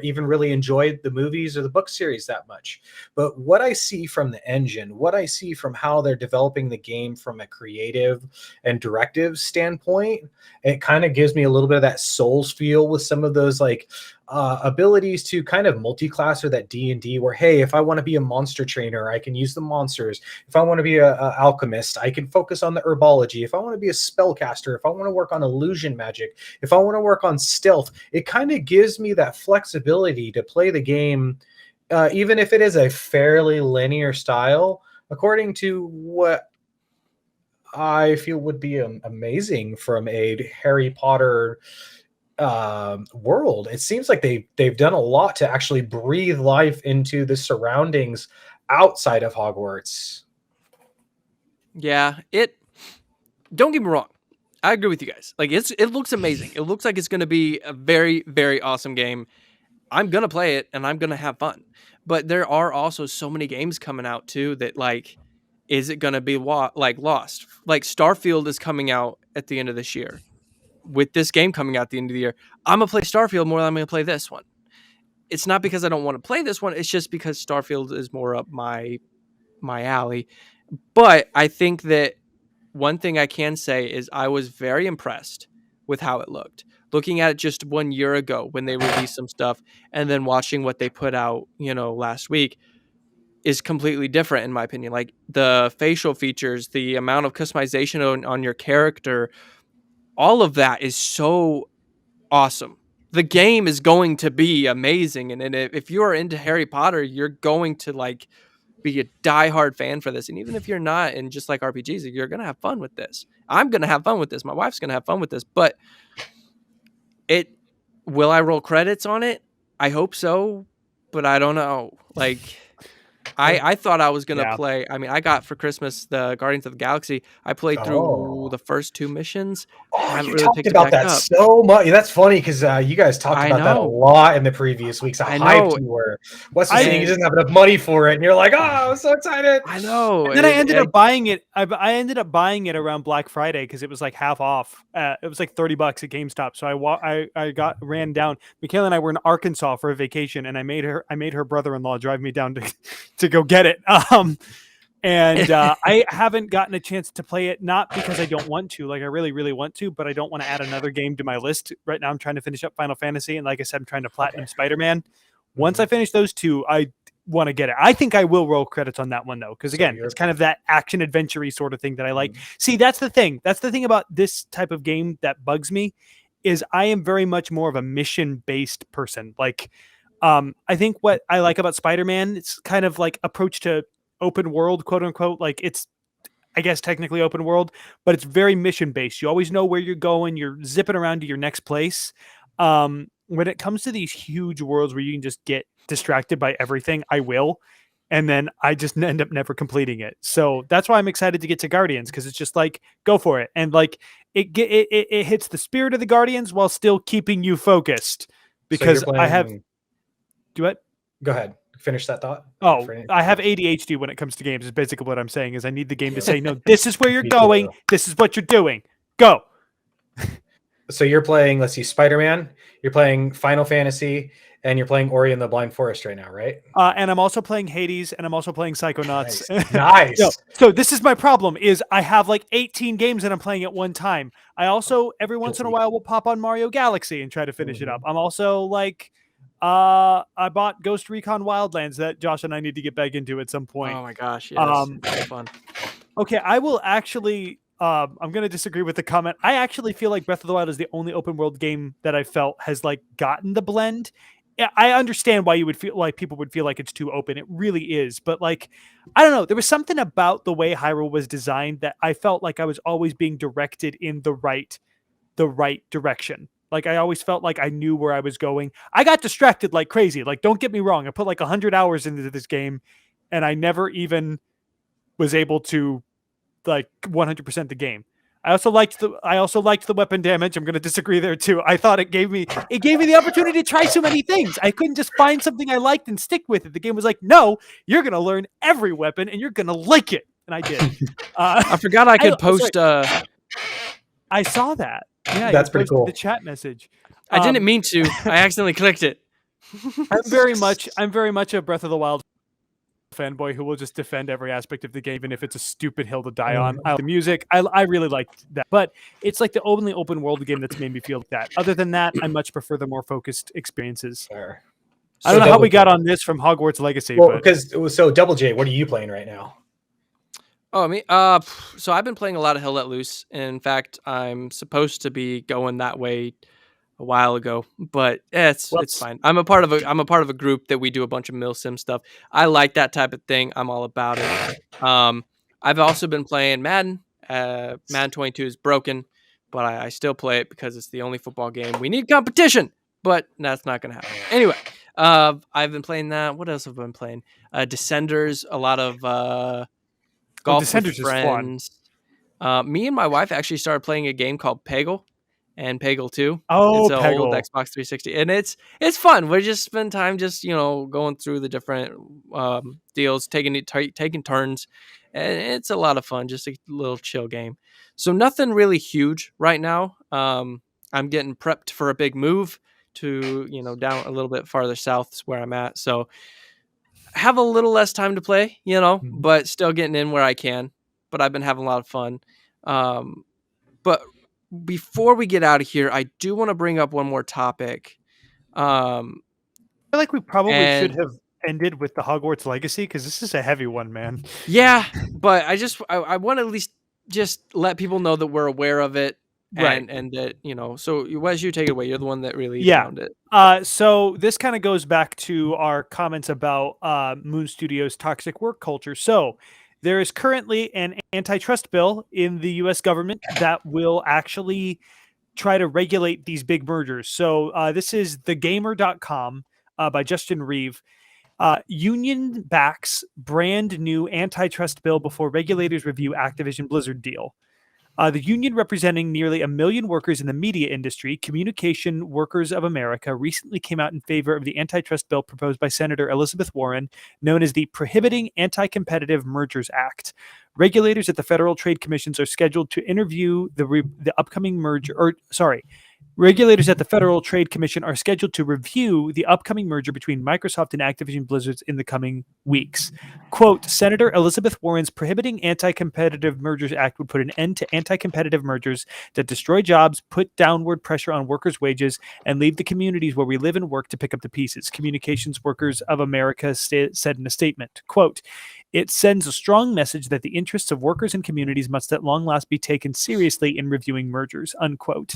even really enjoyed the movies or the book series that much. But what I see from the engine, what I see from how they're developing the game from a creative and directive standpoint, it kind of gives me a little bit of that Souls feel with some of those like abilities to kind of multi-class or that D&D where, hey, if I want to be a monster trainer, I can use the monsters. If I want to be a alchemist, I can focus on the herbology. If I want to be a spellcaster, if I want to work on illusion magic, if I want to work on stealth, it kind of gives me that flexibility to play the game, even if it is a fairly linear style, according to what I feel would be amazing from a Harry Potter world. It seems like they've done a lot to actually breathe life into the surroundings outside of Hogwarts. Yeah, don't get me wrong. I agree with you guys. Like it looks amazing. It looks like it's going to be a very, very awesome game. I'm going to play it and I'm going to have fun. But there are also so many games coming out too that like, is it going to be lost? Like Starfield is coming out at the end of this year. With this game coming out at the end of the year, I'm going to play Starfield more than I'm going to play this one. It's not because I don't want to play this one. It's just because Starfield is more up my alley. But I think that one thing I can say is I was very impressed with how it looked. Looking at it just 1 year ago when they released some stuff and then watching what they put out, last week is completely different in my opinion. Like the facial features, the amount of customization on your character, all of that is so awesome. The game is going to be amazing. And if you are into Harry Potter, you're going to like be a diehard fan for this. And even if you're not, and just like RPGs, you're going to have fun with this. I'm going to have fun with this. My wife's going to have fun with this, but will I roll credits on it? I hope so, but I don't know. Like I thought I was gonna Yeah. play. I mean, I got for Christmas the Guardians of the Galaxy. I played through the first 2 missions. Oh, Haven't you really talked picked it about back that up. so much. That's funny because you guys talked I about that a know. lot in the previous weeks. How I hyped know. you were. Wes was saying he And doesn't have enough money for it, and you're like, "Oh, I'm so excited!" I know. And then I ended up buying it. I ended up buying it around Black Friday because it was like half off. It was like $30 at GameStop. So I ran down. Michaela and I were in Arkansas for a vacation, and I made her brother-in-law drive me down to go get it. And I haven't gotten a chance to play it, not because I don't want to, like I really, really want to, but I don't want to add another game to my list. Right now I'm trying to finish up Final Fantasy, and like I said, I'm trying to platinum Spider-Man. Once I finish those 2, I want to get it. I think I will roll credits on that one though, because again, it's kind of that action adventure-y sort of thing that I like. See, that's the thing. That's the thing about this type of game that bugs me, is I am very much more of a mission-based person. Like, I think what I like about Spider-Man, it's kind of like approach to open world, quote unquote. Like, it's, I guess, technically open world, but it's very mission based. You always know where you're going. You're zipping around to your next place. When it comes to these huge worlds where you can just get distracted by everything, I will. And then I just end up never completing it. So that's why I'm excited to get to Guardians, because it's just like, go for it. And like, it hits the spirit of the Guardians while still keeping you focused. Because I have... Do it? Go ahead. Finish that thought. Oh, I have ADHD when it comes to games. Is basically what I'm saying. Is I need the game to say, no, this is where you're going. This is what you're doing. Go. So you're playing, let's see, Spider-Man. You're playing Final Fantasy, and you're playing Ori and the Blind Forest right now, right? And I'm also playing Hades, and I'm also playing Psychonauts. Nice. So this is my problem: is I have like 18 games that I'm playing at one time. I also every once in a while will pop on Mario Galaxy and try to finish it up. I'm also like. I bought Ghost Recon Wildlands that Josh and I need to get back into at some point. Oh my gosh, yes. It's fun. Okay, I will actually I'm going to disagree with the comment. I actually feel like Breath of the Wild is the only open world game that I felt has like gotten the blend. I understand why you would feel like people would feel like it's too open. It really is, but like I don't know, there was something about the way Hyrule was designed that I felt like I was always being directed in the right direction. Like, I always felt like I knew where I was going. I got distracted like crazy. Like, don't get me wrong. I put like 100 hours into this game, and I never even was able to like 100% the game. I also liked the weapon damage. I'm going to disagree there too. I thought it gave me the opportunity to try so many things. I couldn't just find something I liked and stick with it. The game was like, no, you're going to learn every weapon and you're going to like it. And I did. I forgot I could post. I saw that. Yeah, that's pretty cool. The chat message. I didn't mean to. I accidentally clicked it. I'm very much a Breath of the Wild fanboy who will just defend every aspect of the game, even if it's a stupid hill to die on. The music, I really liked that, but it's like the only open world game that's made me feel like that. Other than that, I much prefer the more focused experiences. Fair. I don't know how we got on this from Hogwarts Legacy. Well, because Double J, what are you playing right now? Oh, me? So I've been playing a lot of Hell Let Loose. In fact, I'm supposed to be going that way a while ago, but it's fine. I'm a part of a group that we do a bunch of milsim stuff. I like that type of thing. I'm all about it. I've also been playing Madden. Madden 22 is broken, but I still play it because it's the only football game. We need competition, but that's not going to happen. Anyway, I've been playing that. What else have I been playing? Descenders, a lot of Golf with Friends. Me and my wife actually started playing a game called Peggle and Peggle 2. Oh, it's an Peggle. old Xbox 360, and it's fun. We just spend time just going through the different deals, taking turns, and it's a lot of fun. Just a little chill game. So nothing really huge right now. I'm getting prepped for a big move to down a little bit farther south is where I'm at. So have a little less time to play, but still getting in where I can. But I've been having a lot of fun. But before we get out of here, I do want to bring up one more topic. I feel like we probably should have ended with the Hogwarts Legacy because this is a heavy one, man. Yeah, but I want to at least just let people know that we're aware of it. Right. And that, so Wes, you take it away. You're the one that really found it. So this kind of goes back to our comments about Moon Studios' toxic work culture. So there is currently an antitrust bill in the U.S. government that will actually try to regulate these big mergers. So this is thegamer.com by Justin Reeve. Union backs brand new antitrust bill before regulators review Activision Blizzard deal. The union, representing nearly 1 million workers in the media industry, Communication Workers of America, recently came out in favor of the antitrust bill proposed by Senator Elizabeth Warren, known as the Prohibiting Anti-Competitive Mergers Act. Regulators at the Federal Trade Commissions are scheduled to interview the upcoming merger, Regulators at the Federal Trade Commission are scheduled to review the upcoming merger between Microsoft and Activision Blizzard in the coming weeks. Quote, Senator Elizabeth Warren's Prohibiting Anti-Competitive Mergers Act would put an end to anti-competitive mergers that destroy jobs, put downward pressure on workers' wages, and leave the communities where we live and work to pick up the pieces, Communications Workers of America said in a statement. Quote, it sends a strong message that the interests of workers and communities must at long last be taken seriously in reviewing mergers, unquote.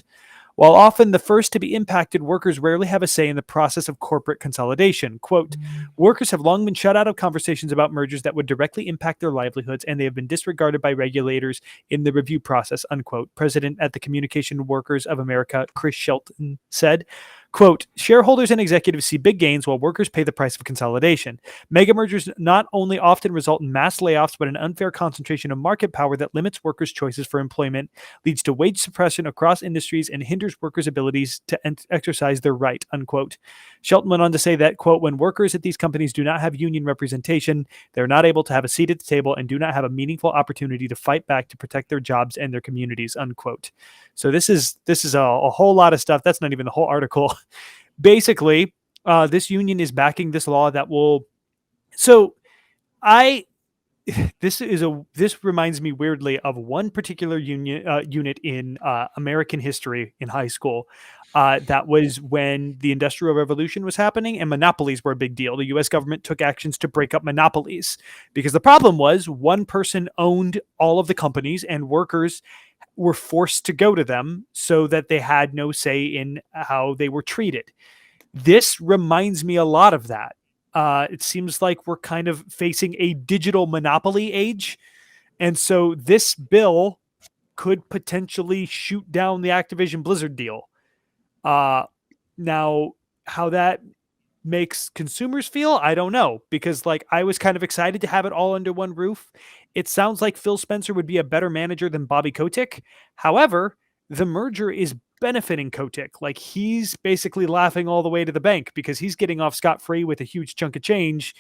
While often the first to be impacted, workers rarely have a say in the process of corporate consolidation. Quote, workers have long been shut out of conversations about mergers that would directly impact their livelihoods, and they have been disregarded by regulators in the review process, unquote. President at the Communication Workers of America, Chris Shelton, said. Quote, shareholders and executives see big gains while workers pay the price of consolidation. Mega mergers not only often result in mass layoffs, but an unfair concentration of market power that limits workers' choices for employment, leads to wage suppression across industries, and hinders workers' abilities to exercise their right, unquote. Shelton went on to say that, quote, when workers at these companies do not have union representation, they're not able to have a seat at the table and do not have a meaningful opportunity to fight back to protect their jobs and their communities, unquote. So this is a whole lot of stuff. That's not even the whole article. Basically, this union is backing this law that will. So, this reminds me weirdly of one particular unit in American history in high school. That was when the Industrial Revolution was happening and monopolies were a big deal. The U.S. government took actions to break up monopolies because the problem was one person owned all of the companies and workers were forced to go to them so that they had no say in how they were treated. This reminds me a lot of that. It seems like we're kind of facing a digital monopoly age. And so this bill could potentially shoot down the Activision Blizzard deal. Now, how that makes consumers feel, I don't know, because like I was kind of excited to have it all under one roof. It sounds like Phil Spencer would be a better manager than Bobby Kotick. However, the merger is benefiting Kotick. Like he's basically laughing all the way to the bank because he's getting off scot-free with a huge chunk of change,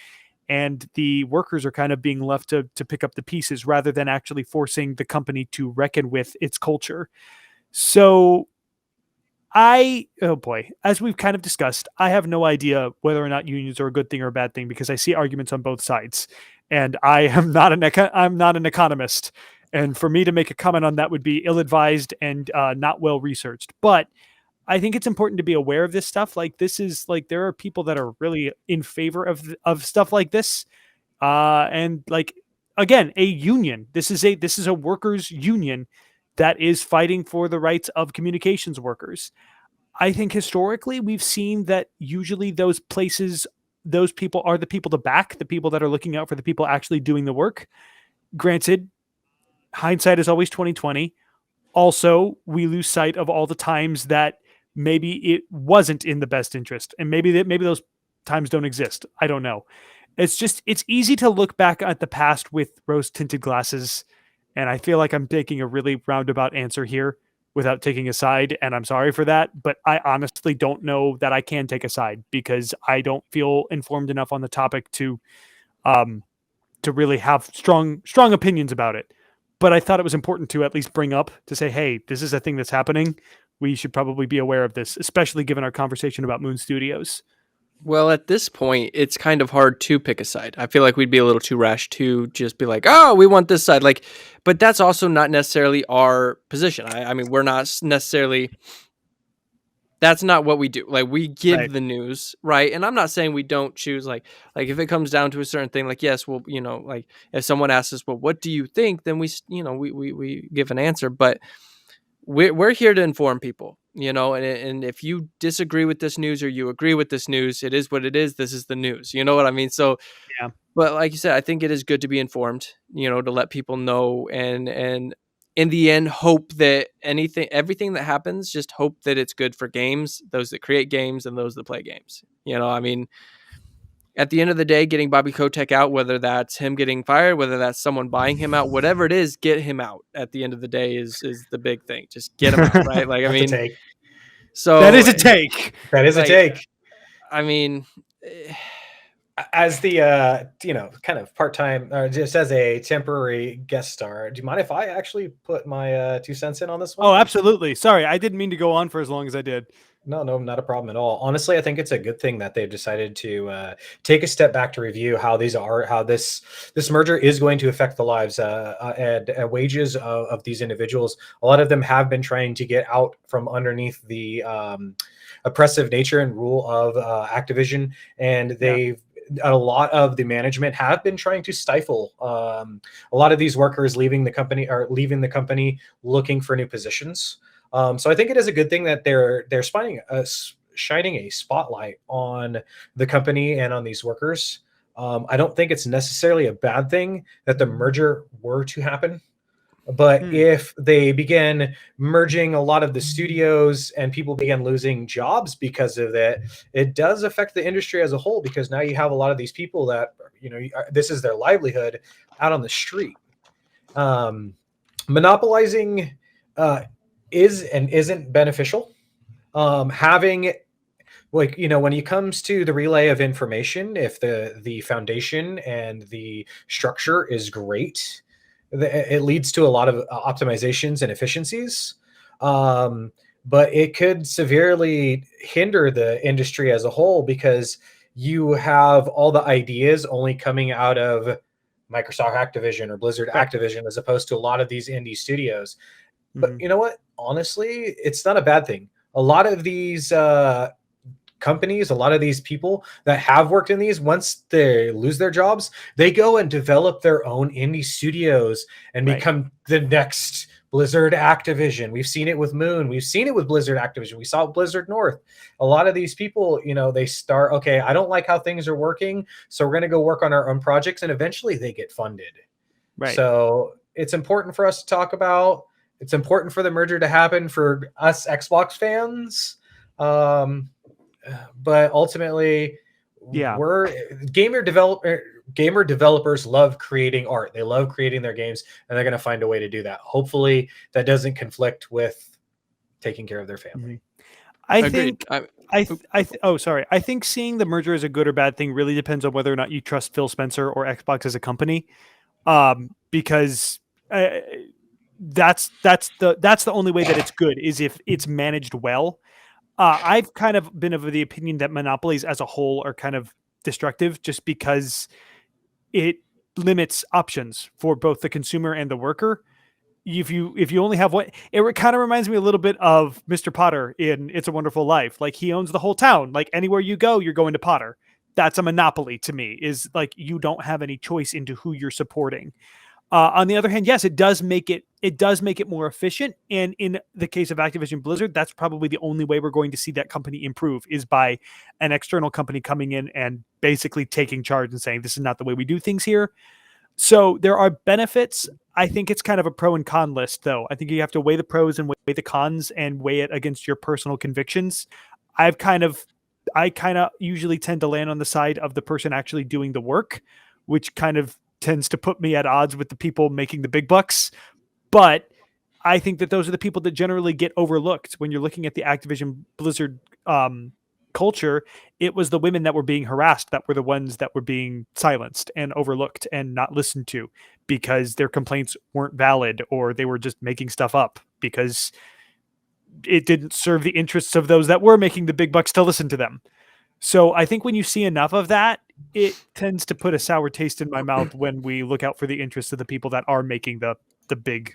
and the workers are kind of being left to pick up the pieces rather than actually forcing the company to reckon with its culture. So oh boy, as we've kind of discussed, I have no idea whether or not unions are a good thing or a bad thing because I see arguments on both sides, and I'm not an economist, and for me to make a comment on that would be ill-advised and not well researched. But I think it's important to be aware of this stuff. Like this is like there are people that are really in favor of stuff like this, and like again, a union. This is a workers' union that is fighting for the rights of communications workers. I think historically we've seen that usually those places, those people are the people to back, the people that are looking out for the people actually doing the work. Granted, hindsight is always 2020. Also, we lose sight of all the times that maybe it wasn't in the best interest, and maybe those times don't exist. I don't know. It's easy to look back at the past with rose-tinted glasses. And I feel like I'm taking a really roundabout answer here without taking a side. And I'm sorry for that. But I honestly don't know that I can take a side because I don't feel informed enough on the topic to really have strong opinions about it. But I thought it was important to at least bring up to say, hey, this is a thing that's happening. We should probably be aware of this, especially given our conversation about Moon Studios. Well, at this point, it's kind of hard to pick a side. I feel like we'd be a little too rash to just be like, oh, we want this side. Like, but that's also not necessarily our position. I mean, we're not necessarily, that's not what we do. Like we give the news, right? And I'm not saying we don't choose like if it comes down to a certain thing, like, yes, well, like if someone asks us, well, what do you think? Then we give an answer, but we're here to inform people. And if you disagree with this news or you agree with this news, it is what it is. This is the news. You know what I mean? So, yeah. But like you said, I think it is good to be informed, to let people know and in the end, hope that everything that happens, just hope that it's good for games, those that create games and those that play games. I mean, at the end of the day, getting Bobby Kotick out, whether that's him getting fired, whether that's someone buying him out, whatever it is, get him out at the end of the day is the big thing. Just get him out, right? Like, I That's a mean, take. so That is a take. That is a like, take. I mean, As the kind of part-time or just as a temporary guest star, do you mind if I actually put my 2 cents in on this one? Oh, absolutely. Sorry, I didn't mean to go on for as long as I did. No, not a problem at all. Honestly, I think it's a good thing that they've decided to take a step back to review how this merger is going to affect the lives and wages of these individuals. A lot of them have been trying to get out from underneath the oppressive nature and rule of Activision, and they've a lot of the management have been trying to stifle a lot of these workers leaving the company looking for new positions. So I think it is a good thing that they're shining a spotlight on the company and on these workers. I don't think it's necessarily a bad thing that the merger were to happen. But if they begin merging a lot of the studios and people begin losing jobs because of that, it does affect the industry as a whole, because now you have a lot of these people that, this is their livelihood out on the street. Monopolizing is and isn't beneficial. Having when it comes to the relay of information, if the foundation and the structure is great, it leads to a lot of optimizations and efficiencies, but it could severely hinder the industry as a whole, because you have all the ideas only coming out of Microsoft Activision or Blizzard Activision, as opposed to a lot of these indie studios. But you know what? Honestly, it's not a bad thing. A lot of these companies, a lot of these people that have worked in these, once they lose their jobs, they go and develop their own indie studios and become the next Blizzard Activision. We've seen it with Moon. We've seen it with Blizzard Activision. We saw Blizzard North. A lot of these people, they start, okay, I don't like how things are working, so we're going to go work on our own projects, and eventually they get funded. Right. So it's important for us to talk about. It's important for the merger to happen for us Xbox fans. But ultimately, gamer developers love creating art. They love creating their games, and they're going to find a way to do that. Hopefully that doesn't conflict with taking care of their family. I think seeing the merger as a good or bad thing really depends on whether or not you trust Phil Spencer or Xbox as a company. Because that's the only way that it's good, is if it's managed well. I've kind of been of the opinion that monopolies as a whole are kind of destructive, just because it limits options for both the consumer and the worker. If you only have one, it kind of reminds me a little bit of Mr. Potter in It's a Wonderful Life. Like, he owns the whole town. Like, anywhere you go, you're going to Potter. That's a monopoly to me, is like, you don't have any choice into who you're supporting. On the other hand, yes, it does make it more efficient. And in the case of Activision Blizzard, that's probably the only way we're going to see that company improve, is by an external company coming in and basically taking charge and saying, this is not the way we do things here. So there are benefits. I think it's kind of a pro and con list, though. I think you have to weigh the pros and weigh the cons and weigh it against your personal convictions. I kind of usually tend to land on the side of the person actually doing the work, which kind of tends to put me at odds with the people making the big bucks. But I think that those are the people that generally get overlooked when you're looking at the Activision Blizzard culture. It was the women that were being harassed that were the ones that were being silenced and overlooked and not listened to, because their complaints weren't valid, or they were just making stuff up because it didn't serve the interests of those that were making the big bucks to listen to them. So I think when you see enough of that, it tends to put a sour taste in my mouth when we look out for the interests of the people that are making the big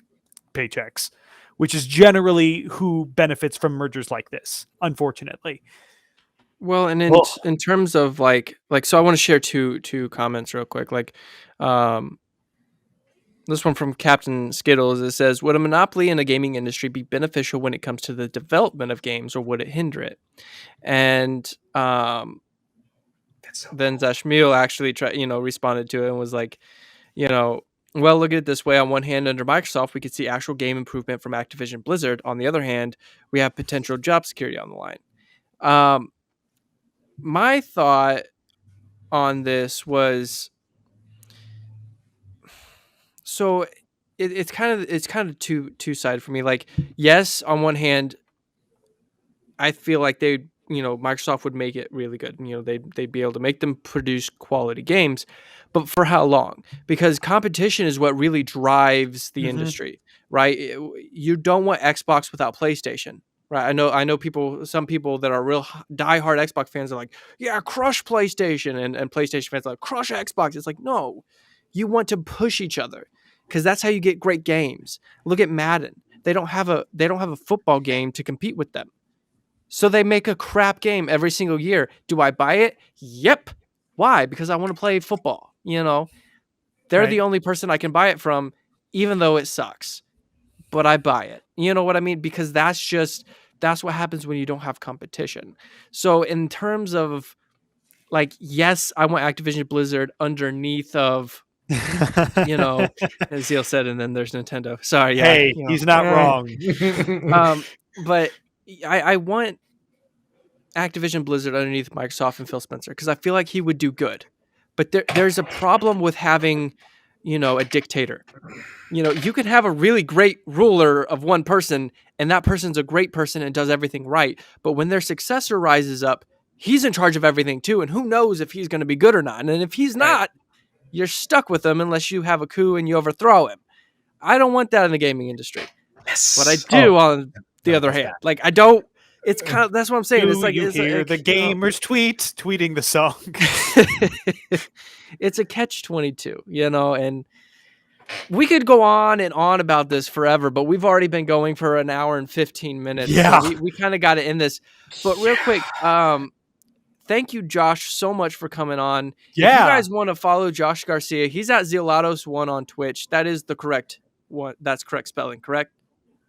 paychecks, which is generally who benefits from mergers like this, unfortunately. Well, and in terms of like, so I want to share two comments real quick. Like, this one from Captain Skittles. It says, would a monopoly in a gaming industry be beneficial when it comes to the development of games, or would it hinder it? And then Zashmiel actually responded to it and was like, well, look at it this way. On one hand, under Microsoft, we could see actual game improvement from Activision Blizzard. On the other hand, we have potential job security on the line. My thought on this was, so it's kind of two-sided for me. Like, yes, on one hand, I feel like Microsoft would make it really good. They'd be able to make them produce quality games, but for how long? Because competition is what really drives the industry, right? You don't want Xbox without PlayStation, right? I know some people that are real diehard Xbox fans are like, yeah, crush PlayStation, and PlayStation fans are like, crush Xbox. It's like, no, you want to push each other, because that's how you get great games. Look at Madden. They don't have a football game to compete with them. So they make a crap game every single year. Do I buy it? Yep. Why? Because I want to play football. They're the only person I can buy it from, even though it sucks. But I buy it. You know what I mean? Because that's what happens when you don't have competition. So in terms of, like, yes, I want Activision Blizzard underneath of, as Zeal said, and then there's Nintendo. Sorry, yeah. Hey, he's not wrong. But I want Activision Blizzard underneath Microsoft and Phil Spencer, because I feel like he would do good. But there's a problem with having, a dictator. You can have a really great ruler of one person, and that person's a great person and does everything right. But when their successor rises up, he's in charge of everything too. And who knows if he's going to be good or not. And if he's not, you're stuck with him unless you have a coup and you overthrow him. I don't want that in the gaming industry. Yes. What I do, on the other hand, like, I don't. It's kind of, that's what I'm saying. It's like, you hear the gamers tweeting the song. It's a catch-22, and we could go on and on about this forever, but we've already been going for an hour and 15 minutes. Yeah. So we kind of got to end this. But real quick, thank you, Josh, so much for coming on. Yeah. If you guys want to follow Josh Garcia, he's at Zealotos1 on Twitch. That is the correct one. That's correct spelling, correct?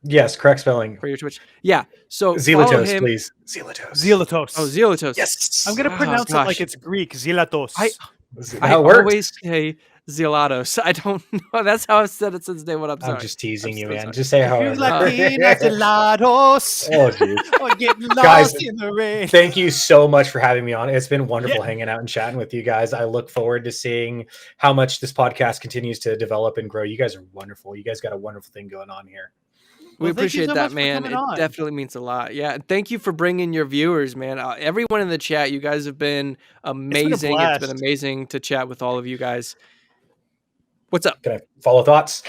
Yes, correct spelling. For your Twitch. Yeah. So Zealotos, please. Zealotos. Oh, Zealotos. Yes. I'm going to pronounce it like it's Greek. Zealotos. I always say Zealotos. I don't know. That's how I've said it since day one. I'm just teasing you, man. Sorry. Just say how it is. Zealotos. Oh, dude. Or get lost in the rain. Thank you so much for having me on. It's been wonderful hanging out and chatting with you guys. I look forward to seeing how much this podcast continues to develop and grow. You guys are wonderful. You guys got a wonderful thing going on here. We appreciate that, man. It definitely means a lot. Yeah. Thank you for bringing your viewers, man. Everyone in the chat, you guys have been amazing. It's been amazing to chat with all of you guys. What's up? Can I follow thoughts?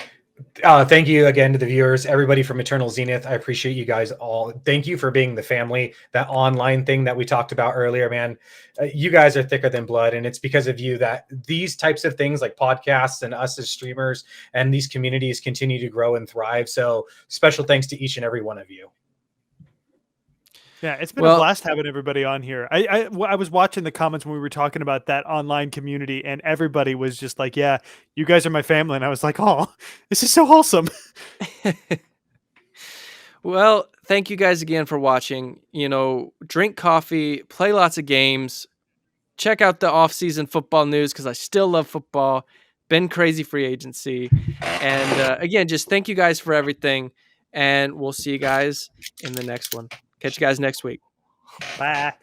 Thank you again to the viewers, everybody from Eternal Zenith. I appreciate you guys all. Thank you for being the family. That online thing that we talked about earlier, man, you guys are thicker than blood. And it's because of you that these types of things like podcasts and us as streamers and these communities continue to grow and thrive. So special thanks to each and every one of you. Yeah, it's been a blast having everybody on here. I was watching the comments when we were talking about that online community, and everybody was just like, yeah, you guys are my family. And I was like, oh, this is so wholesome. Well, thank you guys again for watching. Drink coffee, play lots of games, check out the off-season football news, because I still love football. Been crazy free agency. And again, just thank you guys for everything. And we'll see you guys in the next one. Catch you guys next week. Bye.